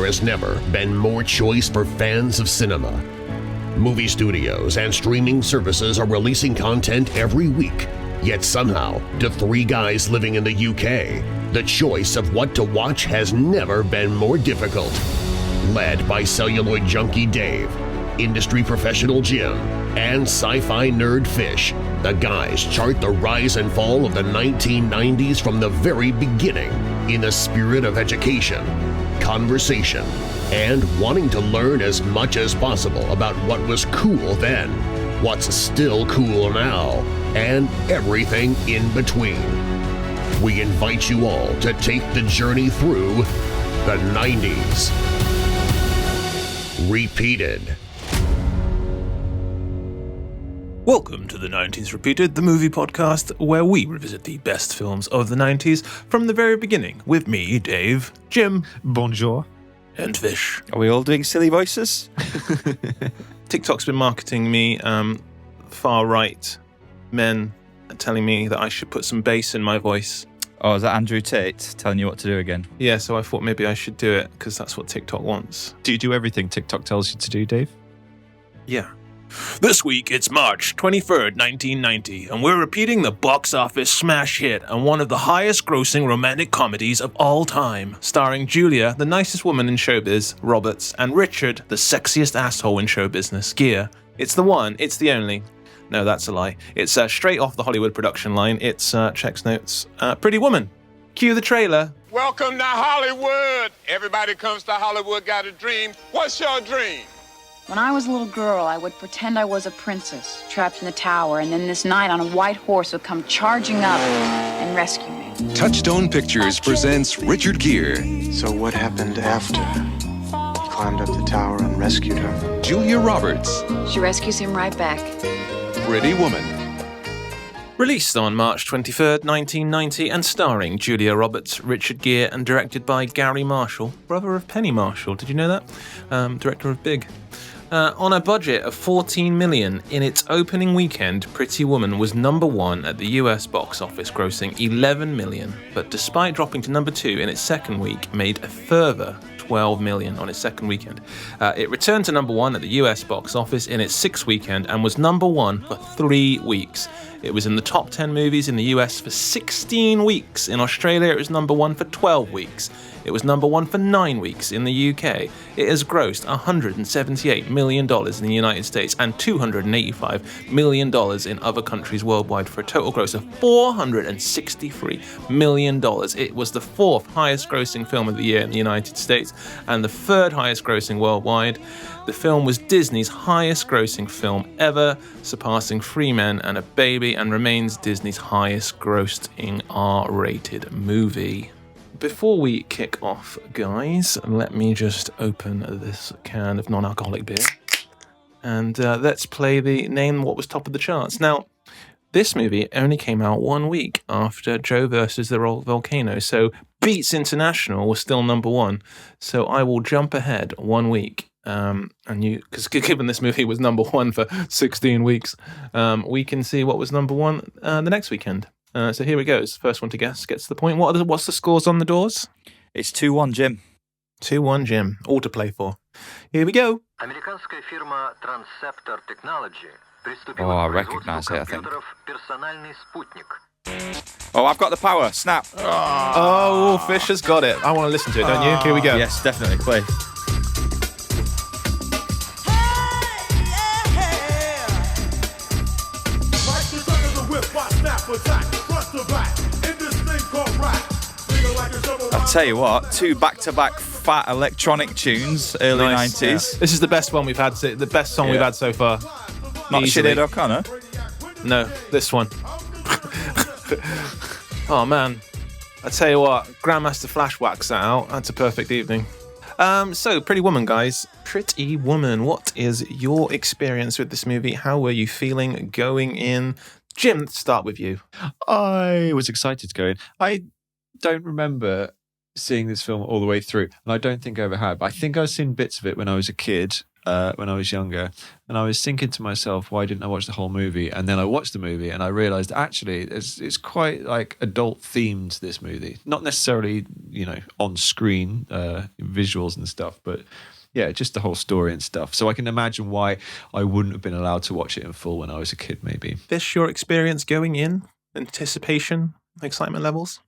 There has never been more choice for fans of cinema. Movie studios and streaming services are releasing content every week, yet somehow, to three guys living in the UK, the choice of what to watch has never been more difficult. Led by celluloid junkie Dave, industry professional Jim, and sci-fi nerd Fish, the guys chart the rise and fall of the 1990s from the very beginning in a spirit of education, conversation, and wanting to learn as much as possible about what was cool then, what's still cool now, and everything in between. We invite you all to take the journey through the 90s. Repeated. Welcome to the 90s Repeated, the movie podcast where we revisit the best films of the 90s from the very beginning with me, Dave, Jim, Bonjour, and Fish. Are we all doing silly voices? TikTok's been marketing me far-right men telling me that I should put some bass in my voice. Oh, is that Andrew Tate telling you what to do again? Yeah, so I thought maybe I should do it because that's what TikTok wants. Do you do everything TikTok tells you to do, Dave? Yeah. This week, it's March 23rd, 1990, and we're repeating the box office smash hit and one of the highest-grossing romantic comedies of all time, starring Julia, the nicest woman in showbiz, Roberts, and Richard, the sexiest asshole in show business, Gere. It's the one, it's the only. No, that's a lie. It's straight off the Hollywood production line. It's, checks notes, Pretty Woman. Cue the trailer. Welcome to Hollywood. Everybody comes to Hollywood, got a dream. What's your dream? When I was a little girl, I would pretend I was a princess, trapped in the tower, and then this knight on a white horse would come charging up and rescue me. Touchstone Pictures presents Richard Gere. So what happened after he climbed up the tower and rescued her? Julia Roberts. She rescues him right back. Pretty Woman. Released on March 23rd, 1990, and starring Julia Roberts, Richard Gere, and directed by Garry Marshall, brother of Penny Marshall. Did you know that? Director of Big. On a budget of $14 million, in its opening weekend, Pretty Woman was number one at the US box office, grossing $11 million, but despite dropping to number two in its second week, made a further $12 million on its second weekend. It returned to number one at the US box office in its sixth weekend and was number one for 3 weeks. It was in the top 10 movies in the US for 16 weeks. In Australia, it was number one for 12 weeks. It was number one for 9 weeks in the UK. It has grossed $178 million in the United States and $285 million in other countries worldwide for a total gross of $463 million. It was the fourth highest grossing film of the year in the United States and the third highest grossing worldwide. The film was Disney's highest grossing film ever, surpassing Three Men and a Baby, and remains Disney's highest grossing R-rated movie. Before we kick off, guys, let me just open this can of non-alcoholic beer. And let's play the Name What Was Top of the Charts. Now, this movie only came out 1 week after Joe versus the Volcano, so Beats International was still number one. So I will jump ahead 1 week. Because given this movie was number one for 16 weeks, we can see what was number one the next weekend. So here it goes. First one to guess gets the point. What's the scores on the doors? It's 2-1, Jim. 2-1, Jim. All to play for. Here we go. Oh, I recognise it, I think. Oh, I've got the power. Snap. Oh, Fish has got it. I want to listen to it, don't you? Here we go. Yes, definitely. Play. I'll tell you what, 2 back-to-back fat electronic tunes, early 90s. Yeah. This is the best one we've had, the best song we've had so far. Not Sinead O'Connor? No, this one. Oh man, I tell you what, Grandmaster Flash whacks that out. That's a perfect evening. So, Pretty Woman, guys. Pretty Woman, what is your experience with this movie? How were you feeling going in? Jim, let's start with you. I was excited to go in. I don't remember seeing this film all the way through, and I don't think I ever have. I think I've seen bits of it when I was a kid, when I was younger, and I was thinking to myself, why didn't I watch the whole movie? And then I watched the movie, and I realised actually it's quite like adult themed. This movie, not necessarily on screen visuals and stuff, but yeah, just the whole story and stuff. So I can imagine why I wouldn't have been allowed to watch it in full when I was a kid. Maybe. Fish, your experience going in, anticipation, excitement levels.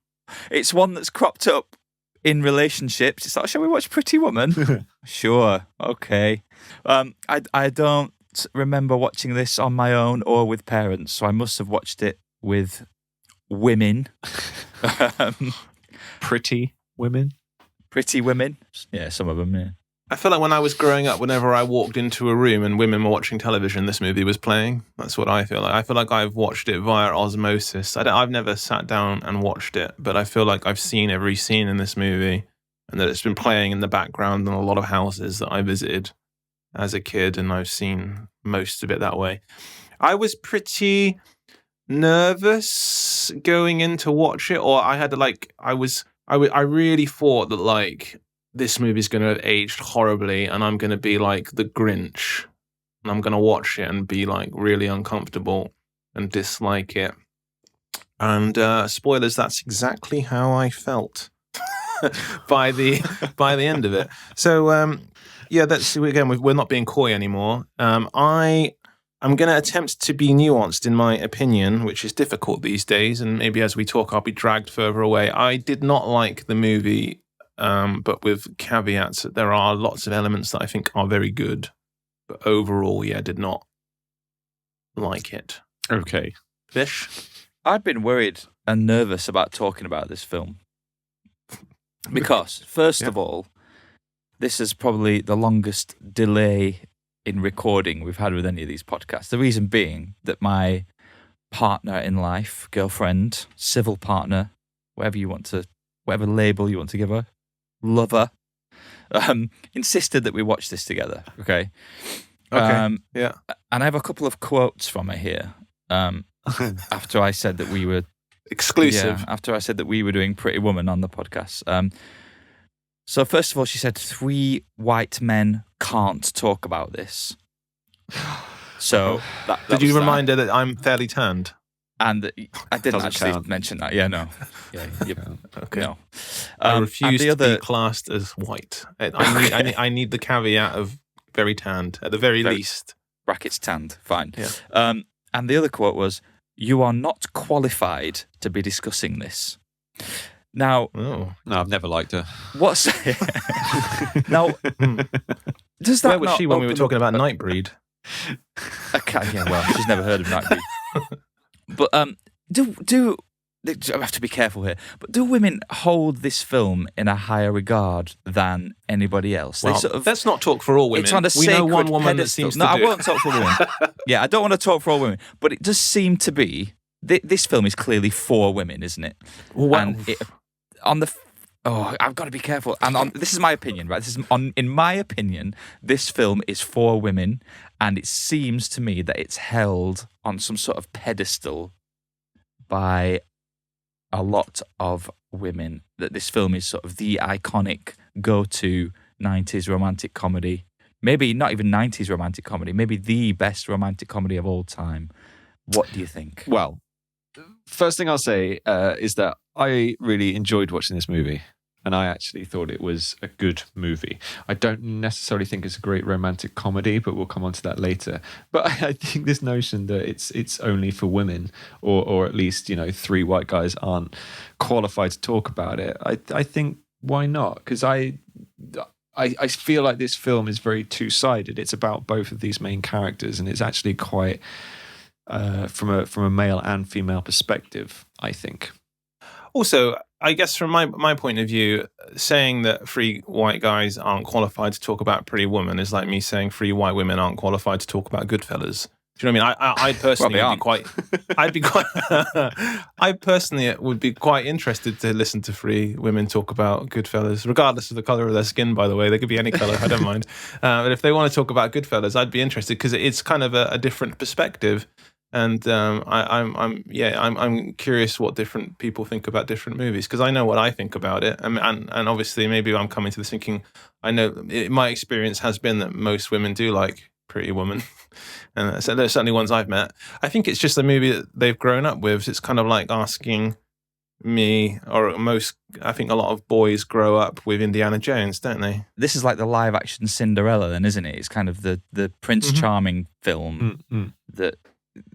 It's one that's cropped up in relationships. It's like, shall we watch Pretty Woman? Sure, okay. I don't remember watching this on my own or with parents, so I must have watched it with women. Pretty women? Pretty women? Yeah, some of them, yeah. I feel like when I was growing up, whenever I walked into a room and women were watching television, this movie was playing. That's what I feel like. I feel like I've watched it via osmosis. I've never sat down and watched it, but I feel like I've seen every scene in this movie and that it's been playing in the background in a lot of houses that I visited as a kid, and I've seen most of it that way. I was pretty nervous going in to watch it, or I had to I really thought that this movie's going to have aged horribly and I'm going to be like the Grinch and I'm going to watch it and be like really uncomfortable and dislike it. And spoilers, that's exactly how I felt by the end of it. So that's again, we're not being coy anymore. I'm going to attempt to be nuanced in my opinion, which is difficult these days, and maybe as we talk I'll be dragged further away. I did not like the movie, but with caveats that there are lots of elements that I think are very good. But overall, did not like it. Okay. Fish? I'd been worried and nervous about talking about this film. Because, first of all, this is probably the longest delay in recording we've had with any of these podcasts. The reason being that my partner in life, girlfriend, civil partner, whatever label you want to give her, lover, insisted that we watch this together. Okay. Yeah. And I have a couple of quotes from her here. After I said that we were exclusive. Yeah, after I said that we were doing Pretty Woman on the podcast. So first of all, she said 3 white men can't talk about this. So that did you was remind her that I'm fairly tanned? And I didn't Doesn't actually count. mention that. Yeah, no. Yeah, Okay. No. I refuse to other be classed as white. I need the caveat of very tanned, at the very least. Brackets tanned, fine. Yeah. And the other quote was, "You are not qualified to be discussing this." Now, No, I've never liked her. what's now? Does that Where was not she when we were open talking up- about Nightbreed? Okay, yeah, well, she's never heard of Nightbreed. But do I have to be careful here? But do women hold this film in a higher regard than anybody else? Well, let's not talk for all women. It's on a we know sacred one woman that pedestal. seems to No, I do it. won't talk for women. Yeah, I don't want to talk for all women. But it does seem to be this film is clearly for women, isn't it? Well, And I've got to be careful. And this is my opinion, right? In my opinion, this film is for women, and it seems to me that it's held on some sort of pedestal by a lot of women. That this film is sort of the iconic go-to 90s romantic comedy. Maybe not even 90s romantic comedy. Maybe the best romantic comedy of all time. What do you think? Well, first thing I'll say is that I really enjoyed watching this movie, and I actually thought it was a good movie. I don't necessarily think it's a great romantic comedy, but we'll come on to that later. But I think this notion that it's only for women, or at least 3 white guys aren't qualified to talk about it. I think why not? Because I feel like this film is very two-sided. It's about both of these main characters, and it's actually quite from a male and female perspective, I think. Also, I guess from my point of view, saying that 3 white guys aren't qualified to talk about Pretty Woman is like me saying 3 white women aren't qualified to talk about Goodfellas. Do you know what I mean? I personally I personally would be quite interested to listen to 3 women talk about Goodfellas, regardless of the color of their skin, by the way. They could be any color, I don't mind. But if they want to talk about Goodfellas, I'd be interested because it's kind of a different perspective. And I'm curious what different people think about different movies, because I know what I think about it, and obviously maybe I'm coming to this thinking, I know my experience has been that most women do like Pretty Woman, and so there's certainly ones I've met. I think it's just a movie that they've grown up with. It's kind of like asking me, or most, I think a lot of boys grow up with Indiana Jones, don't they? This is like the live action Cinderella, then, isn't it? It's kind of the Prince Charming film that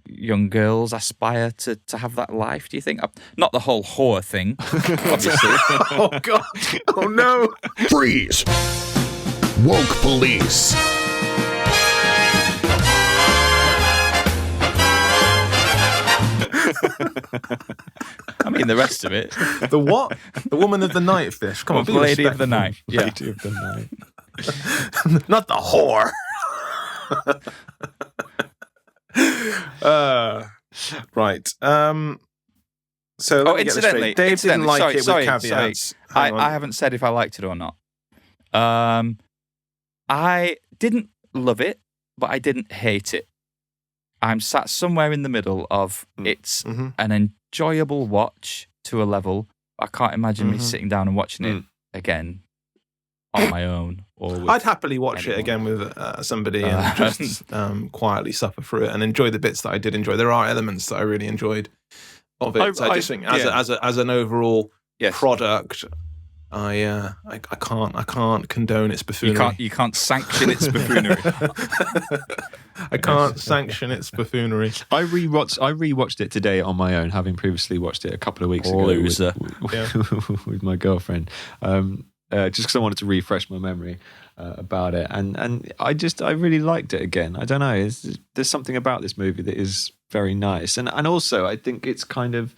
young girls aspire to have that life, do you think? Not the whole whore thing, obviously. Oh, God. Oh, no. Freeze! Woke police. I mean, the rest of it. The what? The woman of the night, Fish. Come on, be Lady of the respectful. Night. Yeah. Lady of the Night. Not the whore. Right. So let me get this straight. Dave didn't like it with caveats. I haven't said if I liked it or not. I didn't love it, but I didn't hate it. I'm sat somewhere in the middle of it's an enjoyable watch to a level. I can't imagine me sitting down and watching it again on my own. Or with I'd happily watch it again with somebody and just quietly suffer through it and enjoy the bits that I did enjoy. There are elements that I really enjoyed of it. I just think as an overall product, I can't condone its buffoonery. You can't sanction its buffoonery. I can't sanction its buffoonery. I rewatched it today on my own, having previously watched it a couple of weeks ago with my girlfriend. Just because I wanted to refresh my memory about it, and I really liked it again. I don't know, there's something about this movie that is very nice, and also I think it's kind of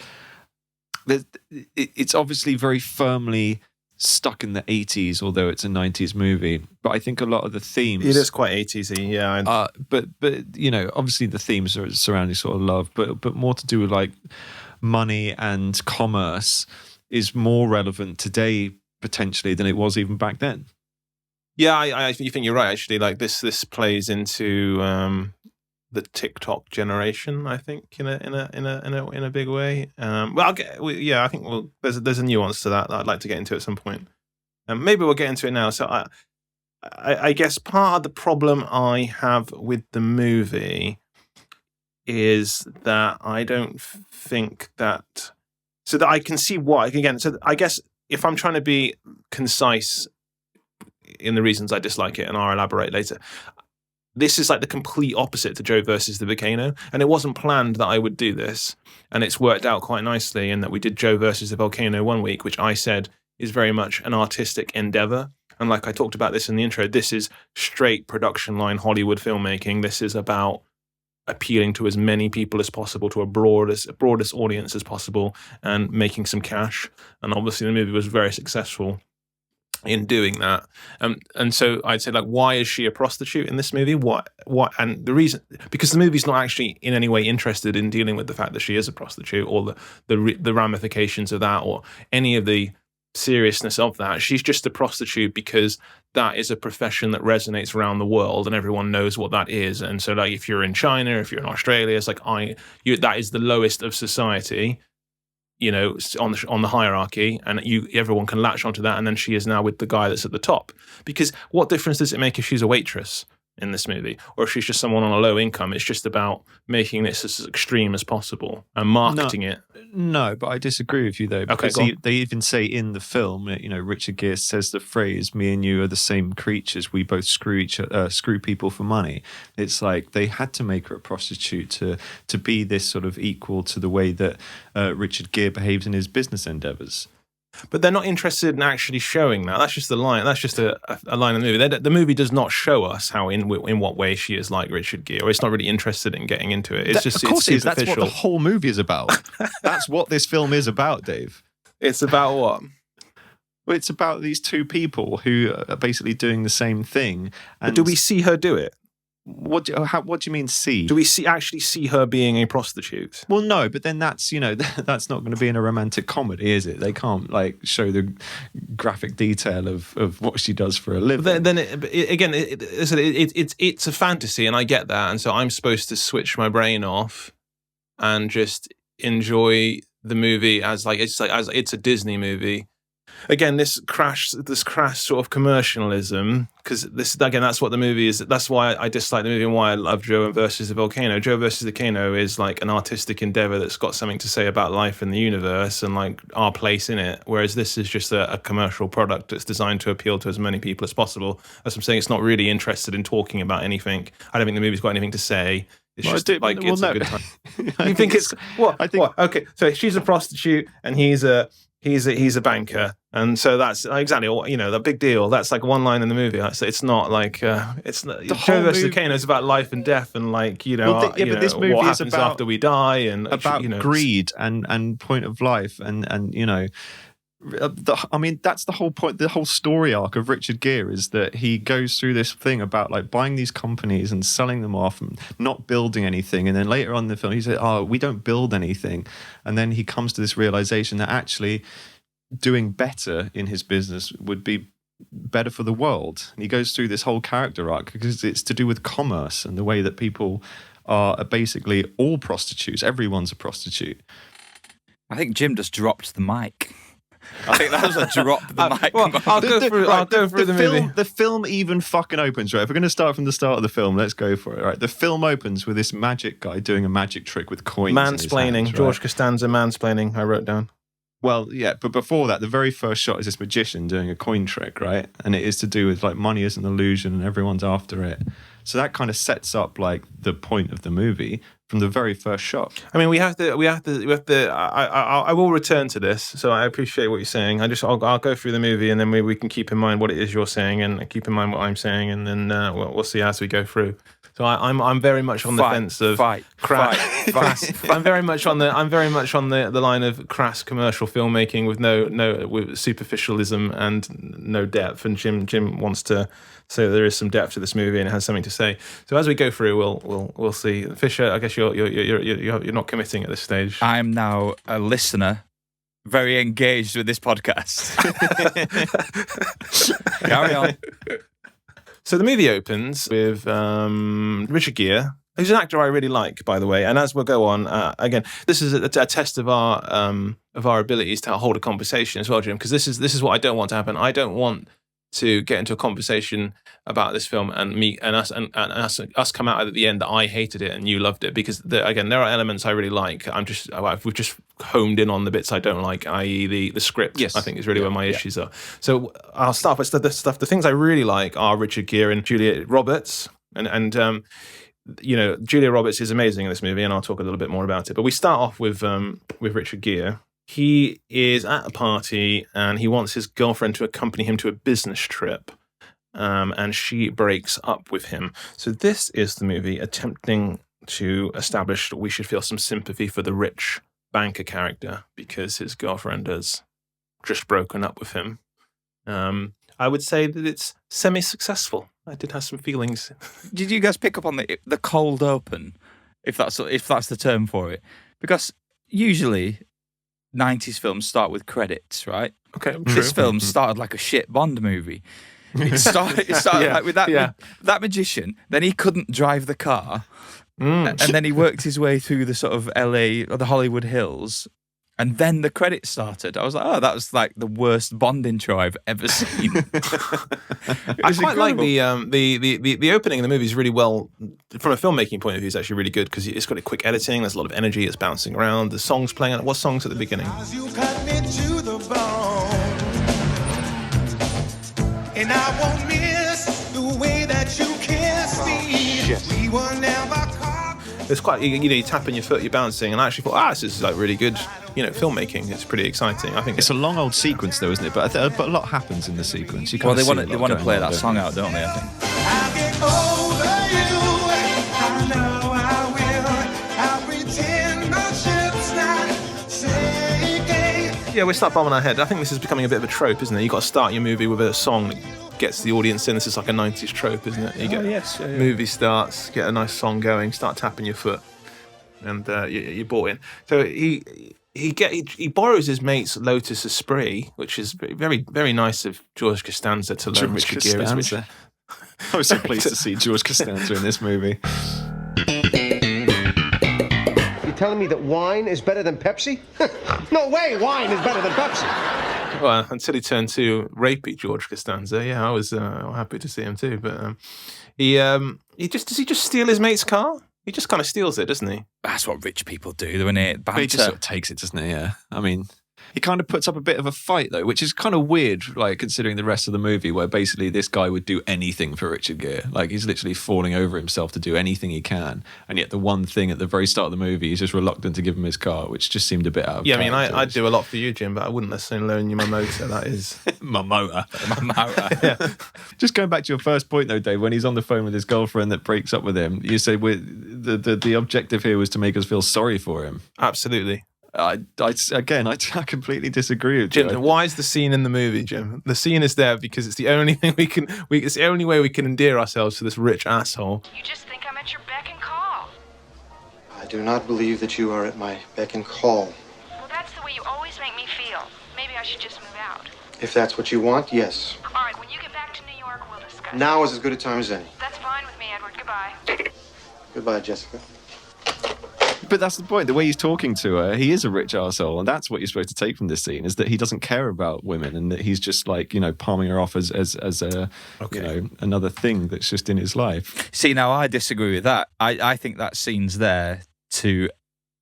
it's obviously very firmly stuck in the 80s, although it's a 90s movie. But I think a lot of the themes, it is quite 80s-y, yeah. But you know, obviously the themes are surrounding sort of love, but more to do with like money and commerce is more relevant today potentially than it was even back then. Yeah, I think you're right. Actually, like this plays into the TikTok generation. I think in a big way. I think there's a nuance to that I'd like to get into at some point. Maybe we'll get into it now. So I guess part of the problem I have with the movie is that I don't think that, so that I can see why again. So I guess if I'm trying to be concise in the reasons I dislike it, and I'll elaborate later, this is like the complete opposite to Joe versus the Volcano. And it wasn't planned that I would do this. And it's worked out quite nicely in that we did Joe versus the Volcano one week, which I said is very much an artistic endeavor. And like I talked about this in the intro, this is straight production line Hollywood filmmaking. This is about appealing to as many people as possible, to a broadest audience as possible, and making some cash. And obviously the movie was very successful in doing that. And so I'd say, like, why is she a prostitute in this movie? What? And the reason, because the movie's not actually in any way interested in dealing with the fact that she is a prostitute, or the ramifications of that, or any of the seriousness of that. She's just a prostitute because that is a profession that resonates around the world and everyone knows what that is. And so, like, if you're in China, if you're in Australia, it's like that is the lowest of society, you know, on the hierarchy, and everyone can latch onto that. And then she is now with the guy that's at the top. Because what difference does it make if she's a waitress in this movie, or if she's just someone on a low income? It's just about making this as extreme as possible and marketing it. No, but I disagree with you though, because they even say in the film, you know, Richard Gere says the phrase, "Me and you are the same creatures. We both screw people for money." It's like they had to make her a prostitute to be this sort of equal to the way that Richard Gere behaves in his business endeavors. But they're not interested in actually showing that. That's just the line. That's just a line in the movie. The movie does not show us how in what way she is like Richard Gere. Or it's not really interested in getting into it. It's just, of course, it's that's what the whole movie is about. That's what this film is about, Dave. It's about what? Well, it's about these two people who are basically doing the same thing. And but do we see her do it? What do you mean see? Do we actually see her being a prostitute? Well, no, but then that's not going to be in a romantic comedy, is it? They can't like show the graphic detail of what she does for a living. Then it's a fantasy, and I get that, and so I'm supposed to switch my brain off and just enjoy the movie as it's a Disney movie. Again, this crass sort of commercialism, because that's what the movie is. That's why I dislike the movie and why I love Joe versus the Volcano. Joe versus the Volcano is like an artistic endeavor that's got something to say about life and the universe and like our place in it. Whereas this is just a commercial product that's designed to appeal to as many people as possible. As I'm saying, it's not really interested in talking about anything. I don't think the movie's got anything to say. It's just a good time. You think it's what? Okay, so she's a prostitute and he's a banker, and so that's exactly the big deal. That's like one line in the movie. It's not like it's not. Joe versus the Volcano is about life and death, and like but this movie what happens after we die, and about greed and point of life, and that's the whole point. The whole story arc of Richard Gere is that he goes through this thing about like buying these companies and selling them off and not building anything. And then later on in the film, he said, "Oh, we don't build anything." And then he comes to this realization that actually doing better in his business would be better for the world. And he goes through this whole character arc because it's to do with commerce and the way that people are basically all prostitutes. Everyone's a prostitute. I think Jim just dropped the mic. I think that was a drop the mic. Well, I'll go through the movie. The film even fucking opens, right? If we're going to start from the start of the film, let's go for it, right? The film opens with this magic guy doing a magic trick with coins. Mansplaining. In his hands, right? George Costanza mansplaining, I wrote down. Well, yeah, but before that, the very first shot is this magician doing a coin trick, right? And it is to do with like money is an illusion and everyone's after it. So that kind of sets up like the point of the movie from the very first shot. I mean, we have to. I will return to this. So I appreciate what you're saying. I'll go through the movie and then we can keep in mind what it is you're saying and keep in mind what I'm saying, and then we'll see as we go through. So I'm very much on the fence of crass. I'm very much on the line of crass commercial filmmaking with superficialism and no depth. And Jim wants to say there is some depth to this movie and it has something to say. So as we go through, we'll see. Fisher, I guess you're not committing at this stage. I'm now a listener, very engaged with this podcast. Carry on. So the movie opens with Richard Gere, who's an actor I really like, by the way. And as we'll go on, again, this is a test of our abilities to hold a conversation as well, Jim. Because this is what I don't want to happen. I don't want to get into a conversation about this film and us come out at the end that I hated it and you loved it, because there are elements I really like. We've just honed in on the bits I don't like, i.e. the script. Yes, I think is really where my issues are. So I'll start with the stuff. The things I really like are Richard Gere and Julia Roberts, and Julia Roberts is amazing in this movie, and I'll talk a little bit more about it. But we start off with Richard Gere. He is at a party and he wants his girlfriend to accompany him to a business trip, and she breaks up with him. So this is the movie attempting to establish that we should feel some sympathy for the rich banker character because his girlfriend has just broken up with him. I would say that it's semi-successful. I did have some feelings. Did you guys pick up on the cold open, if that's the term for it? Because usually 90s films start with credits, right? Okay, this film started like a shit Bond movie. It started like with that magician. Then he couldn't drive the car, and then he worked his way through the sort of LA or the Hollywood Hills, and then the credits started. I was like, oh, that was like the worst Bond intro I've ever seen. I quite like the opening of the movie is really well, from a filmmaking point of view, it's actually really good because it's got a quick editing. There's a lot of energy. It's bouncing around. The songs playing. What songs at the beginning? You cut me to the bone, and I won't miss the way that you kiss me. We were never caught. It's quite, you're tapping your foot, you're bouncing, and I actually thought, this is like really good, filmmaking. It's pretty exciting. I think it's a long old sequence, though, isn't it? But a lot happens in the sequence. They want to play that song out, don't they? I think. I'll get over you. I know I will. I'll pretend my ship's not sinking. Yeah, we start bombing our head. I think this is becoming a bit of a trope, isn't it? You've got to start your movie with a song that gets the audience in. This is like a 90s trope, isn't it? You get movie starts, get a nice song going, start tapping your foot, and you're bought in. So he borrows his mate's Lotus Esprit, which is very, very nice of George Costanza to learn Richard Gere. I was so pleased to see George Costanza in this movie. You telling me that wine is better than Pepsi? No way, wine is better than Pepsi. Well, until he turned to rapey George Costanza, yeah, I was happy to see him too. But does he just steal his mate's car? He just kind of steals it, doesn't he? That's what rich people do, isn't it? But he just sort of takes it, doesn't he? Yeah. I mean, he kind of puts up a bit of a fight, though, which is kind of weird, like, considering the rest of the movie, where basically this guy would do anything for Richard Gere. Like, he's literally falling over himself to do anything he can. And yet the one thing at the very start of the movie, he's just reluctant to give him his car, which just seemed a bit out of Yeah, I mean, character. I'd do a lot for you, Jim, but I wouldn't necessarily loan you my motor. That is... My motor. My motor. Yeah. Just going back to your first point, though, Dave, when he's on the phone with his girlfriend that breaks up with him, you say the objective here was to make us feel sorry for him. Absolutely. I completely disagree with Jim, you. why is the scene in the movie, Jim? The scene is there because it's the only thing it's the only way we can endear ourselves to this rich asshole. You just think I'm at your beck and call. I do not believe that you are at my beck and call. Well, that's the way you always make me feel. Maybe I should just move out. If that's what you want, yes. All right, when you get back to New York, we'll discuss. Now is as good a time as any. That's fine with me, Edward. Goodbye. Goodbye, Jessica. But that's the point. The way he's talking to her, he is a rich arsehole, and that's what you're supposed to take from this scene, is that he doesn't care about women, and that he's just like, palming her off as a another thing that's just in his life. See, now I disagree with that. I think that scene's there to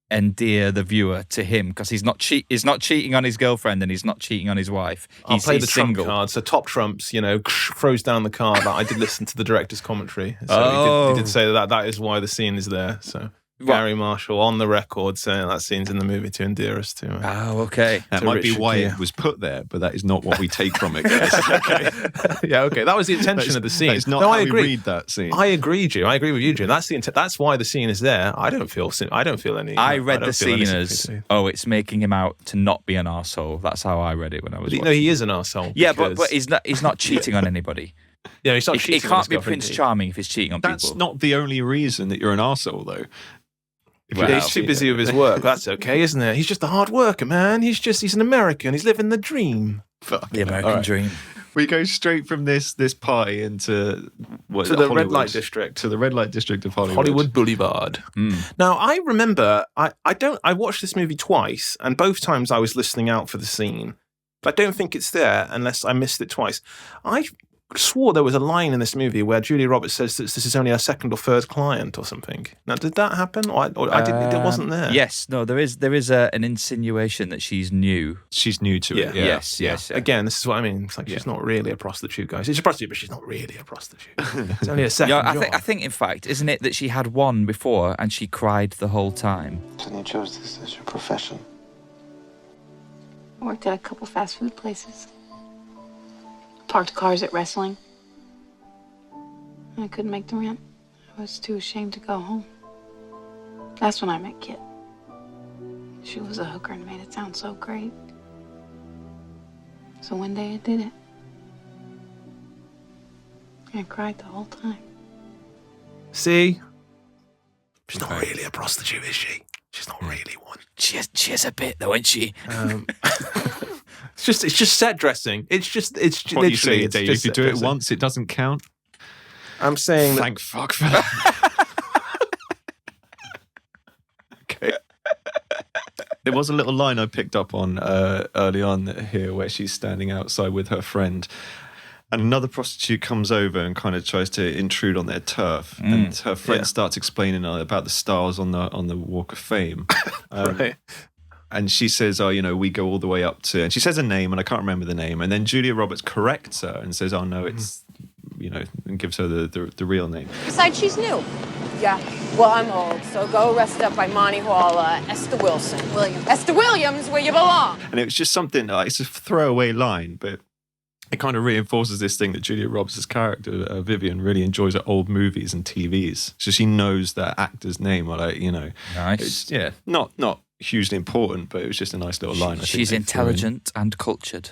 endear the viewer to him, because he's not cheating on his girlfriend, and he's not cheating on his wife. I'll play the single. trump card. So top trumps, throws down the card. I did listen to the director's commentary. So he did say that is why the scene is there. So Garry Marshall on the record saying that scene's in the movie to endear us to him. Oh, okay. That might be why it was put there, but that is not what we take from it, guys. Okay. Yeah, okay. That was the intention of the scene. It's not how we read that scene. I agree, Jim. I agree with you, Jim. That's why the scene is there. I don't feel any. I read the scene as, it's making him out to not be an arsehole. That's how I read it when I was watching. No, he is an arsehole. Yeah, but he's not cheating on anybody. Yeah, he's not cheating. It can't be Prince Charming if he's cheating on people. That's not the only reason that you're an arsehole, though. He's too busy with his work. That's okay, isn't it? He's just a hard worker, man. He's an American. He's living the dream. The American dream. We go straight from this party into the red light district. To the red light district of Hollywood. Hollywood Boulevard. Now, I remember I watched this movie twice, and both times I was listening out for the scene. But I don't think it's there unless I missed it twice. I swore there was a line in this movie where Julia Roberts says that this is only her second or third client or something. Now, did that happen? Or I didn't. It wasn't there. Yes, no, there is an insinuation that she's new. She's new to it. Yeah. Yes. Again, this is what I mean. It's like she's not really a prostitute, guys. She's a prostitute, but she's not really a prostitute. It's only a second. I think, in fact, isn't it that she had one before and she cried the whole time? And you chose this as your profession. I worked at a couple fast food places. Parked cars at wrestling. I couldn't make the rent. I was too ashamed to go home. That's when I met Kit. She was a hooker and made it sound so great. So one day I did it. I cried the whole time. See? She's not really a prostitute, is she? She's not really one. She is a bit, though, isn't she? It's just set dressing. It's What you say, Dave? If you do it dressing. once, it doesn't count. I'm saying Thank fuck for that. Okay. There was a little line I picked up on early on here where she's standing outside with her friend, and another prostitute comes over and kind of tries to intrude on their turf, and her friend starts explaining about the stars on the Walk of Fame. right. And she says, we go all the way up to... And she says a name, and I can't remember the name. And then Julia Roberts corrects her and says, oh, no, it's... and gives her the real name. Besides, she's new. Yeah. Well, I'm old, so go rest up by Monty Hall, Esther Williams. Esther Williams, where you belong. And it was just something, it's a throwaway line, but it kind of reinforces this thing that Julia Roberts' character, Vivian, really enjoys at old movies and TVs. So she knows that actor's name, Nice. It's, not hugely important, but it was just a nice little line. She's intelligent and cultured.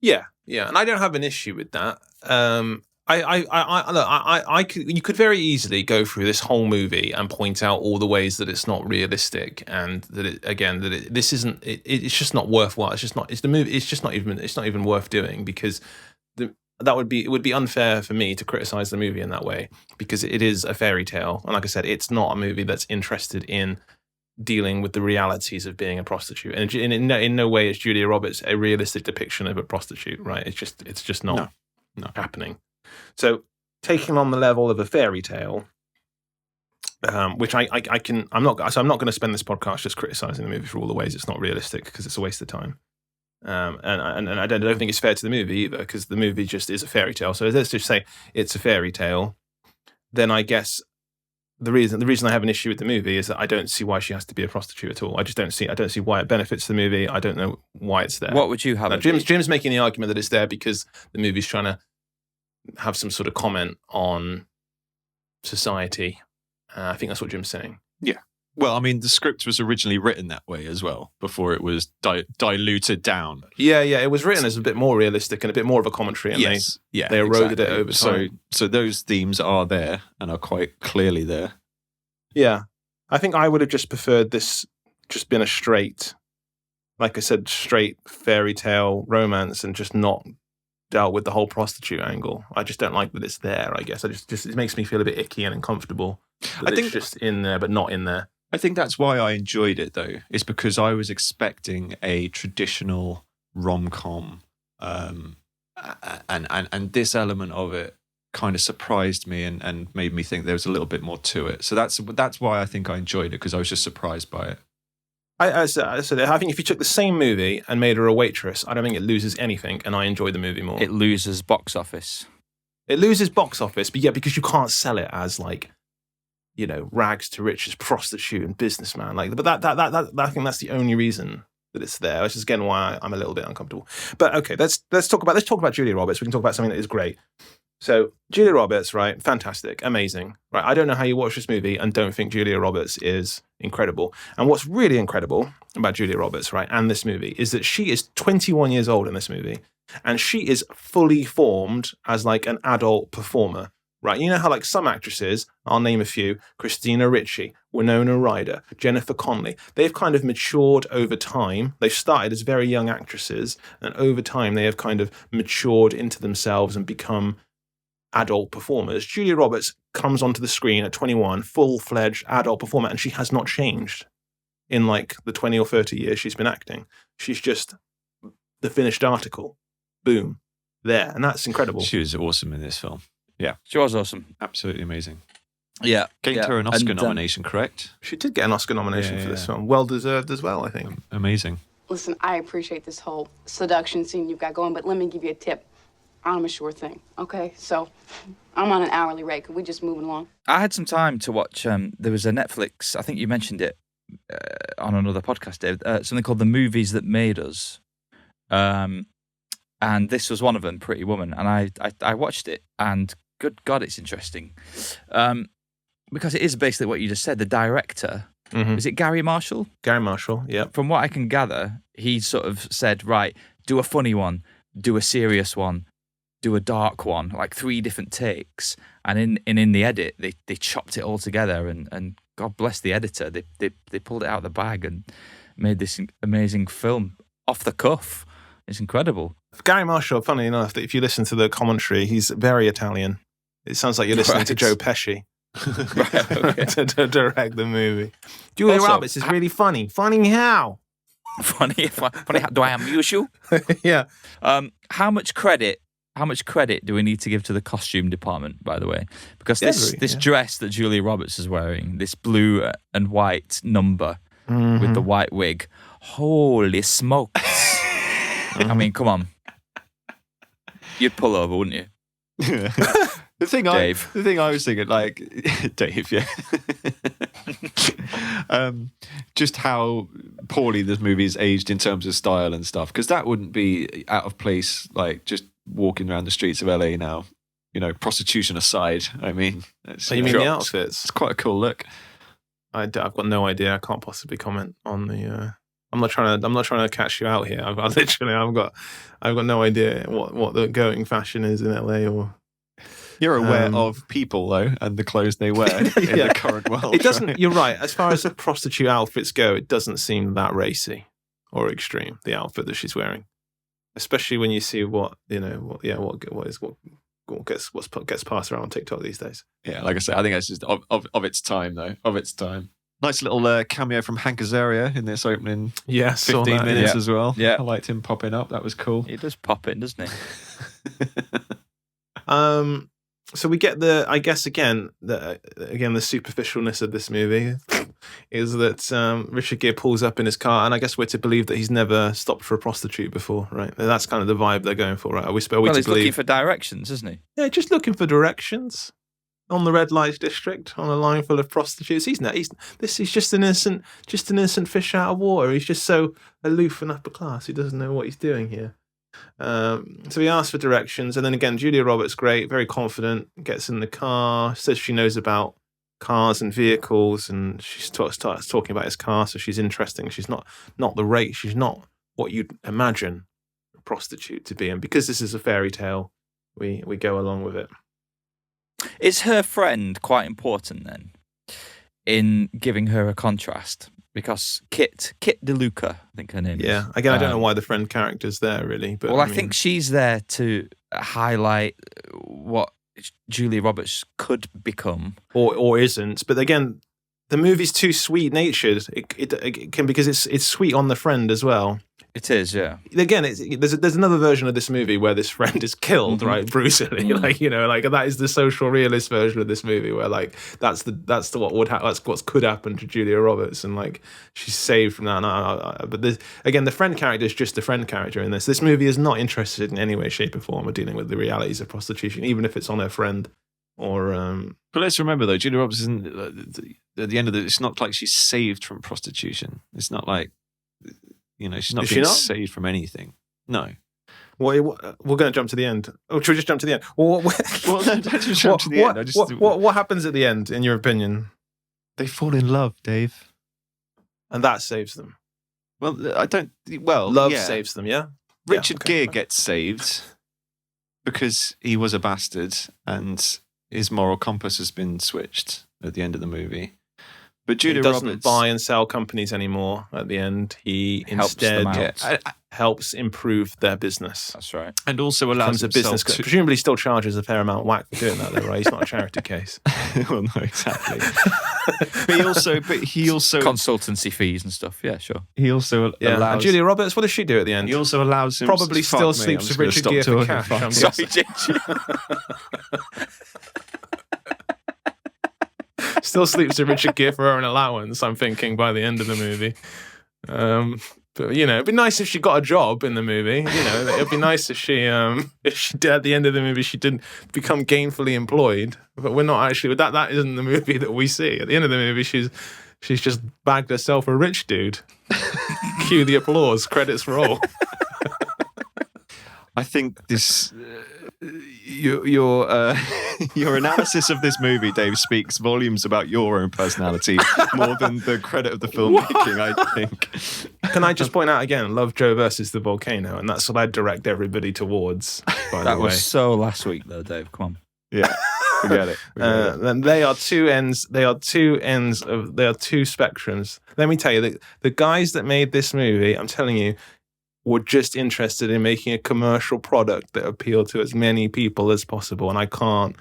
Yeah, and I don't have an issue with that. You could very easily go through this whole movie and point out all the ways that it's not realistic, and that it's just not worthwhile. It's not even worth doing, because it would be unfair for me to criticize the movie in that way, because it is a fairy tale, and like I said, it's not a movie that's interested in dealing with the realities of being a prostitute. And in no way is Julia Roberts a realistic depiction of a prostitute, right? It's just not happening. So taking on the level of a fairy tale, which I'm not going to spend this podcast just criticizing the movie for all the ways it's not realistic, because it's a waste of time. And I don't think it's fair to the movie either, because the movie just is a fairy tale. So let's just say it's a fairy tale. Then I guess the reason I have an issue with the movie is that I don't see why she has to be a prostitute at all. I don't see why it benefits the movie. I don't know why it's there. What would you have? Now, Jim's making the argument that it's there because the movie's trying to have some sort of comment on society. I think that's what Jim's saying. Yeah. Well, I mean, the script was originally written that way as well, before it was diluted down. Yeah. It was written as a bit more realistic and a bit more of a commentary, and they eroded it over time. So those themes are there and are quite clearly there. Yeah. I think I would have just preferred this just been a straight, like I said, straight fairy tale romance and just not dealt with the whole prostitute angle. I just don't like that it's there, I guess. It makes me feel a bit icky and uncomfortable. I think it's just in there, but not in there. I think that's why I enjoyed it, though, is because I was expecting a traditional rom-com, and this element of it kind of surprised me and made me think there was a little bit more to it. So that's why I think I enjoyed it, because I was just surprised by it. I think if you took the same movie and made her a waitress, I don't think it loses anything, and I enjoy the movie more. It loses box office. It loses box office, but yeah, because you can't sell it as like, you know, rags to riches prostitute and businessman. Like, but that I think that's the only reason that it's there. Which is again why I'm a little bit uncomfortable. But okay, let's talk about Julia Roberts. We can talk about something that is great. So Julia Roberts, right? Fantastic, amazing, right? I don't know how you watch this movie and don't think Julia Roberts is incredible. And what's really incredible about Julia Roberts, right, and this movie is that she is 21 years old in this movie, and she is fully formed as like an adult performer. Right, you know how like some actresses, I'll name a few, Christina Ricci, Winona Ryder, Jennifer Connelly, they've kind of matured over time. They've started as very young actresses, and over time they have kind of matured into themselves and become adult performers. Julia Roberts comes onto the screen at 21, full-fledged adult performer, and she has not changed in like the 20 or 30 years she's been acting. She's just the finished article. Boom. There. And that's incredible. She was awesome in this film. Yeah. She was awesome. Absolutely amazing. Yeah. Gained her an Oscar nomination, correct? She did get an Oscar nomination for this film. Well deserved as well, I think. Amazing. Listen, I appreciate this whole seduction scene you've got going, but let me give you a tip. I'm a sure thing, okay? So I'm on an hourly rate. Could we just move it along? I had some time to watch, there was a Netflix, I think you mentioned it on another podcast, Dave, something called The Movies That Made Us. And this was one of them, Pretty Woman. And I watched it, and good God, it's interesting. Because it is basically what you just said. The director, is it Garry Marshall? Garry Marshall, yeah. From what I can gather, he sort of said, right, do a funny one, do a serious one, do a dark one, like 3 different takes. And in the edit, they chopped it all together, and God bless the editor. They pulled it out of the bag and made this amazing film off the cuff. It's incredible. Garry Marshall, funny enough, that if you listen to the commentary, he's very Italian. It sounds like you're listening to Joe Pesci to direct the movie. Julia Roberts is really funny. Funny how? Funny how? Do I amuse you? Yeah. How much credit do we need to give to the costume department, by the way? Because this dress that Julia Roberts is wearing, this blue and white number with the white wig, holy smokes. I mean, come on. You'd pull over, wouldn't you? The thing I was thinking, like, Dave, yeah. Just how poorly this movie is aged in terms of style and stuff, because that wouldn't be out of place, like, just walking around the streets of LA now. You know, prostitution aside, I mean. You mean the outfits? It's quite a cool look. I've got no idea. I can't possibly comment on the... I'm not trying to catch you out here. I've got no idea what the going fashion is in LA or. You're aware of people though, and the clothes they wear in the current world. It doesn't. Right? You're right. As far as the prostitute outfits go, it doesn't seem that racy or extreme. The outfit that she's wearing, especially when you see what gets passed around on TikTok these days. Yeah, like I said, I think it's just of its time though. Of its time. Nice little cameo from Hank Azaria in this opening 15 that, minutes yeah. as well. Yeah. I liked him popping up. That was cool. He does pop in, doesn't he? So we get I guess again the superficialness of this movie is that Richard Gere pulls up in his car, and I guess we're to believe that he's never stopped for a prostitute before, right? That's kind of the vibe they're going for, right? Are we Well, to he's believe? looking for directions, isn't he? Yeah, just looking for directions on the red light district on a line full of prostitutes. He's just an innocent fish out of water. He's just so aloof and upper class. He doesn't know what he's doing here. So he asks for directions, and then again, Julia Roberts, great, very confident, gets in the car, says she knows about cars and vehicles, and she starts talking about his car, so she's interesting. She's not the rate, she's not what you'd imagine a prostitute to be, and because this is a fairy tale, we go along with it. Is her friend quite important then in giving her a contrast? Because Kit DeLuca, I think her name is. Yeah, again, I don't know why the friend character's there, really. But I think she's there to highlight what Julia Roberts could become. Or isn't. But again, the movie's too sweet-natured. It can, because it's sweet on the friend as well. It is, yeah. Again, there's another version of this movie where this friend is killed, right, brutally. That is the social realist version of this movie, where that's what could happen to Julia Roberts, and she's saved from that. But the friend character is just the friend character in this. This movie is not interested in any way, shape, or form of dealing with the realities of prostitution, even if it's on her friend. But let's remember though, Julia Roberts isn't at the end of it. It's not like she's saved from prostitution. It's not like. She's not being saved from anything. No. Well, we're going to jump to the end. Oh, should we just jump to the end? Well, no, don't just jump to the end. What happens at the end, in your opinion? They fall in love, Dave. And that saves them. Well, I don't... Well, Love saves them, yeah? Richard Gere gets saved because he was a bastard and his moral compass has been switched at the end of the movie. But Julia doesn't Roberts buy and sell companies anymore at the end. He instead helps improve their business. That's right. And also allows a business. Presumably still charges a fair amount of whack for doing that, though, right? He's not a charity case. Well, no, exactly. But he also consultancy fees and stuff. Yeah, sure. He also allows. And Julia Roberts, what does she do at the end? He also allows him. Probably still sleeps with Richard Gere for cash. I'm guessing. Still sleeps with Richard Gere for her own allowance, I'm thinking, by the end of the movie. But, it'd be nice if she got a job in the movie. It'd be nice if she did, at the end of the movie, she didn't become gainfully employed. But we're not actually, that isn't the movie that we see. At the end of the movie, she's just bagged herself a rich dude. Cue the applause, credits roll. I think this... Your analysis of this movie, Dave, speaks volumes about your own personality more than the credit of the filmmaking, I think. Can I just point out again, Love Joe versus the Volcano, and that's what I direct everybody towards, by the way. That was so last week, though, Dave. Come on. Yeah, forget it. And they are two ends. They are two spectrums. Let me tell you, the guys that made this movie, I'm telling you, were just interested in making a commercial product that appealed to as many people as possible. And I can't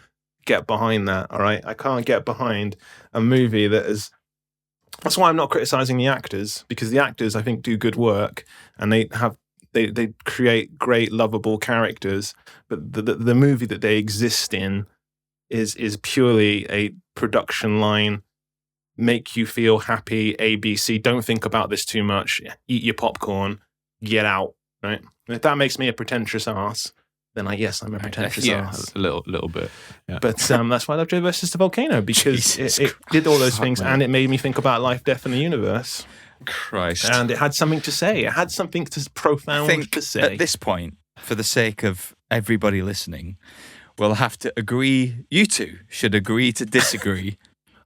get behind that, all right? I can't get behind a movie that is... That's why I'm not criticizing the actors, because the actors, I think, do good work, and they create great, lovable characters. But the movie that they exist in is purely a production line, make you feel happy, ABC, don't think about this too much, eat your popcorn, get out, right? And if that makes me a pretentious ass, then I guess I'm a pretentious ass. A little bit. Yeah. But that's why I love Joe versus the Volcano, because it did all those things, and it made me think about life, death, and the universe. Christ. And it had something to say. It had something profound to say. At this point, for the sake of everybody listening, we'll have to agree. You two should agree to disagree.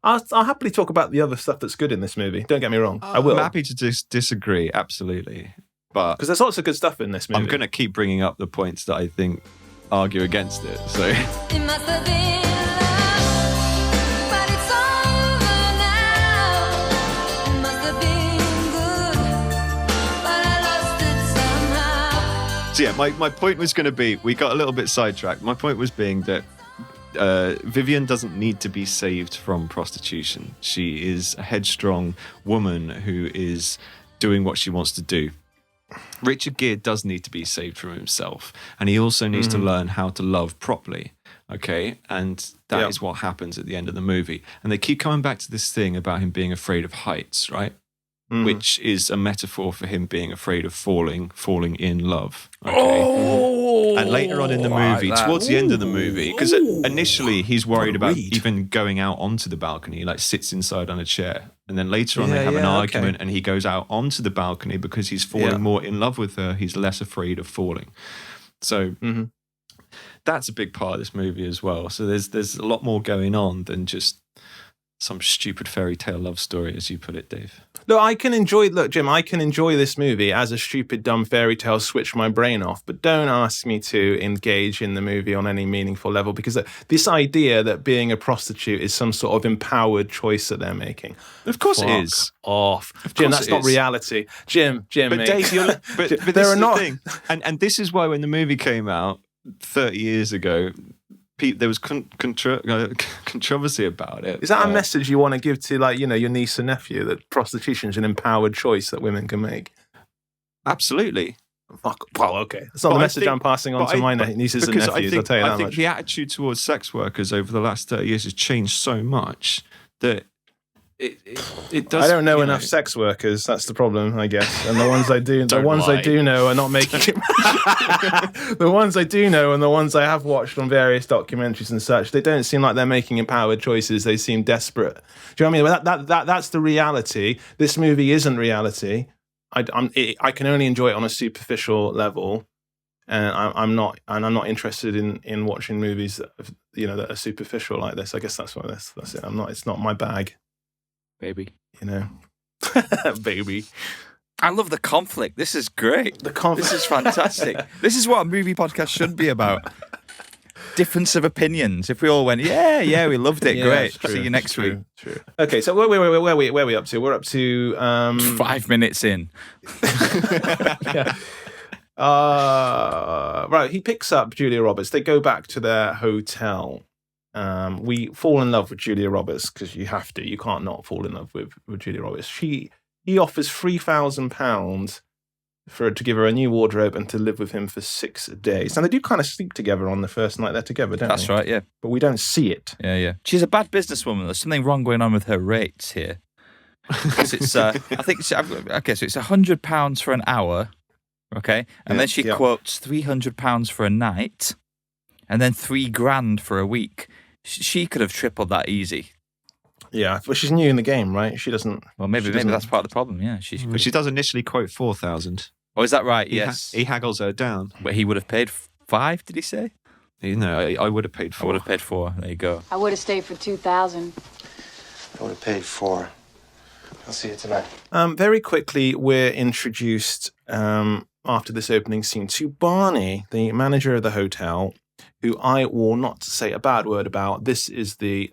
I'll happily talk about the other stuff that's good in this movie. Don't get me wrong. I will. I'm happy to disagree, absolutely. But because there's lots of good stuff in this movie. I'm going to keep bringing up the points that I think argue against it. So. It must have been love, but it's over now. It must have been good, but I lost it somehow. So yeah, my point was going to be, we got a little bit sidetracked. My point was being that Vivian doesn't need to be saved from prostitution. She is a headstrong woman who is doing what she wants to do. Richard Gere does need to be saved from himself, and he also needs to learn how to love properly. Okay, and that is what happens at the end of the movie. And they keep coming back to this thing about him being afraid of heights, right? Which is a metaphor for him being afraid of falling in love. Okay? And later on in the movie, towards the end of the movie, because initially he's worried about even going out onto the balcony, he like sits inside on a chair. And then later on they have an argument and he goes out onto the balcony because he's falling more in love with her. He's less afraid of falling. So that's a big part of this movie as well. So there's a lot more going on than just some stupid fairy tale love story, as you put it, Dave. Jim, I can enjoy this movie as a stupid, dumb fairy tale, switch my brain off, but don't ask me to engage in the movie on any meaningful level, because this idea that being a prostitute is some sort of empowered choice that they're making. Of course it is. Off. Jim, that's not reality. Jim, but mate. Dave, but this is the thing. And this is why when the movie came out 30 years ago, there was controversy about it. Is that a message you want to give to, like, your niece and nephew, that prostitution is an empowered choice that women can make? Absolutely. Fuck. Well, okay. It's not the message I'm passing on to my nieces and nephews. I'll tell you that much. I think the attitude towards sex workers over the last 30 years has changed so much that it does. I don't know enough sex workers. That's the problem, I guess. And the ones I do, I do know are not making it. The ones I do know and the ones I have watched on various documentaries and such, they don't seem like they're making empowered choices. They seem desperate. Do you know what I mean? That's the reality. This movie isn't reality. I can only enjoy it on a superficial level, and I'm not interested in watching movies that are superficial like this. I guess that's it. It's not my bag. Baby. Baby. I love the conflict. This is great. This is fantastic. This is what a movie podcast should be about. Difference of opinions. If we all went, yeah, we loved it. Great. See you next week. True. Okay, so where are we up to? We're up to 5 minutes in. Right, he picks up Julia Roberts. They go back to their hotel. We fall in love with Julia Roberts because you have to. You can't not fall in love with Julia Roberts. He offers £3,000 for her to give her a new wardrobe and to live with him for 6 days. And they do kind of sleep together on the first night they're together, don't they? That's right, yeah. But we don't see it. Yeah. She's a bad businesswoman. There's something wrong going on with her rates here. It's I think so it's £100 for an hour, okay, and then she quotes £300 for a night, and then $3,000 for a week. She could have tripled that easy. Yeah, but she's new in the game, right? She doesn't. Well, maybe that's part of the problem. Yeah, she does initially quote 4,000. Oh, is that right? Yes. He haggles her down. But he would have paid 5. Did he say? No, I would have paid 4. I would have paid 4. There you go. I would have stayed for 2,000. I would have paid 4. I'll see you tonight. Very quickly, we're introduced after this opening scene to Barney, the manager of the hotel, who I will not say a bad word about. This is the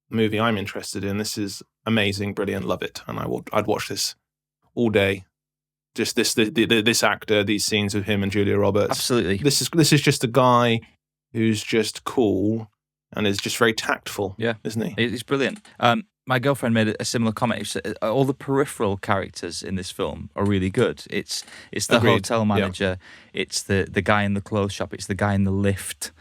movie I'm interested in. This is amazing, brilliant, love it, and I'd watch this all day. Just this actor, these scenes of him and Julia Roberts. Absolutely. This is just a guy who's just cool and is just very tactful. Yeah, isn't he? He's brilliant. My girlfriend made a similar comment. She said, all the peripheral characters in this film are really good. It's the hotel manager. Yeah. It's the guy in the clothes shop. It's the guy in the lift.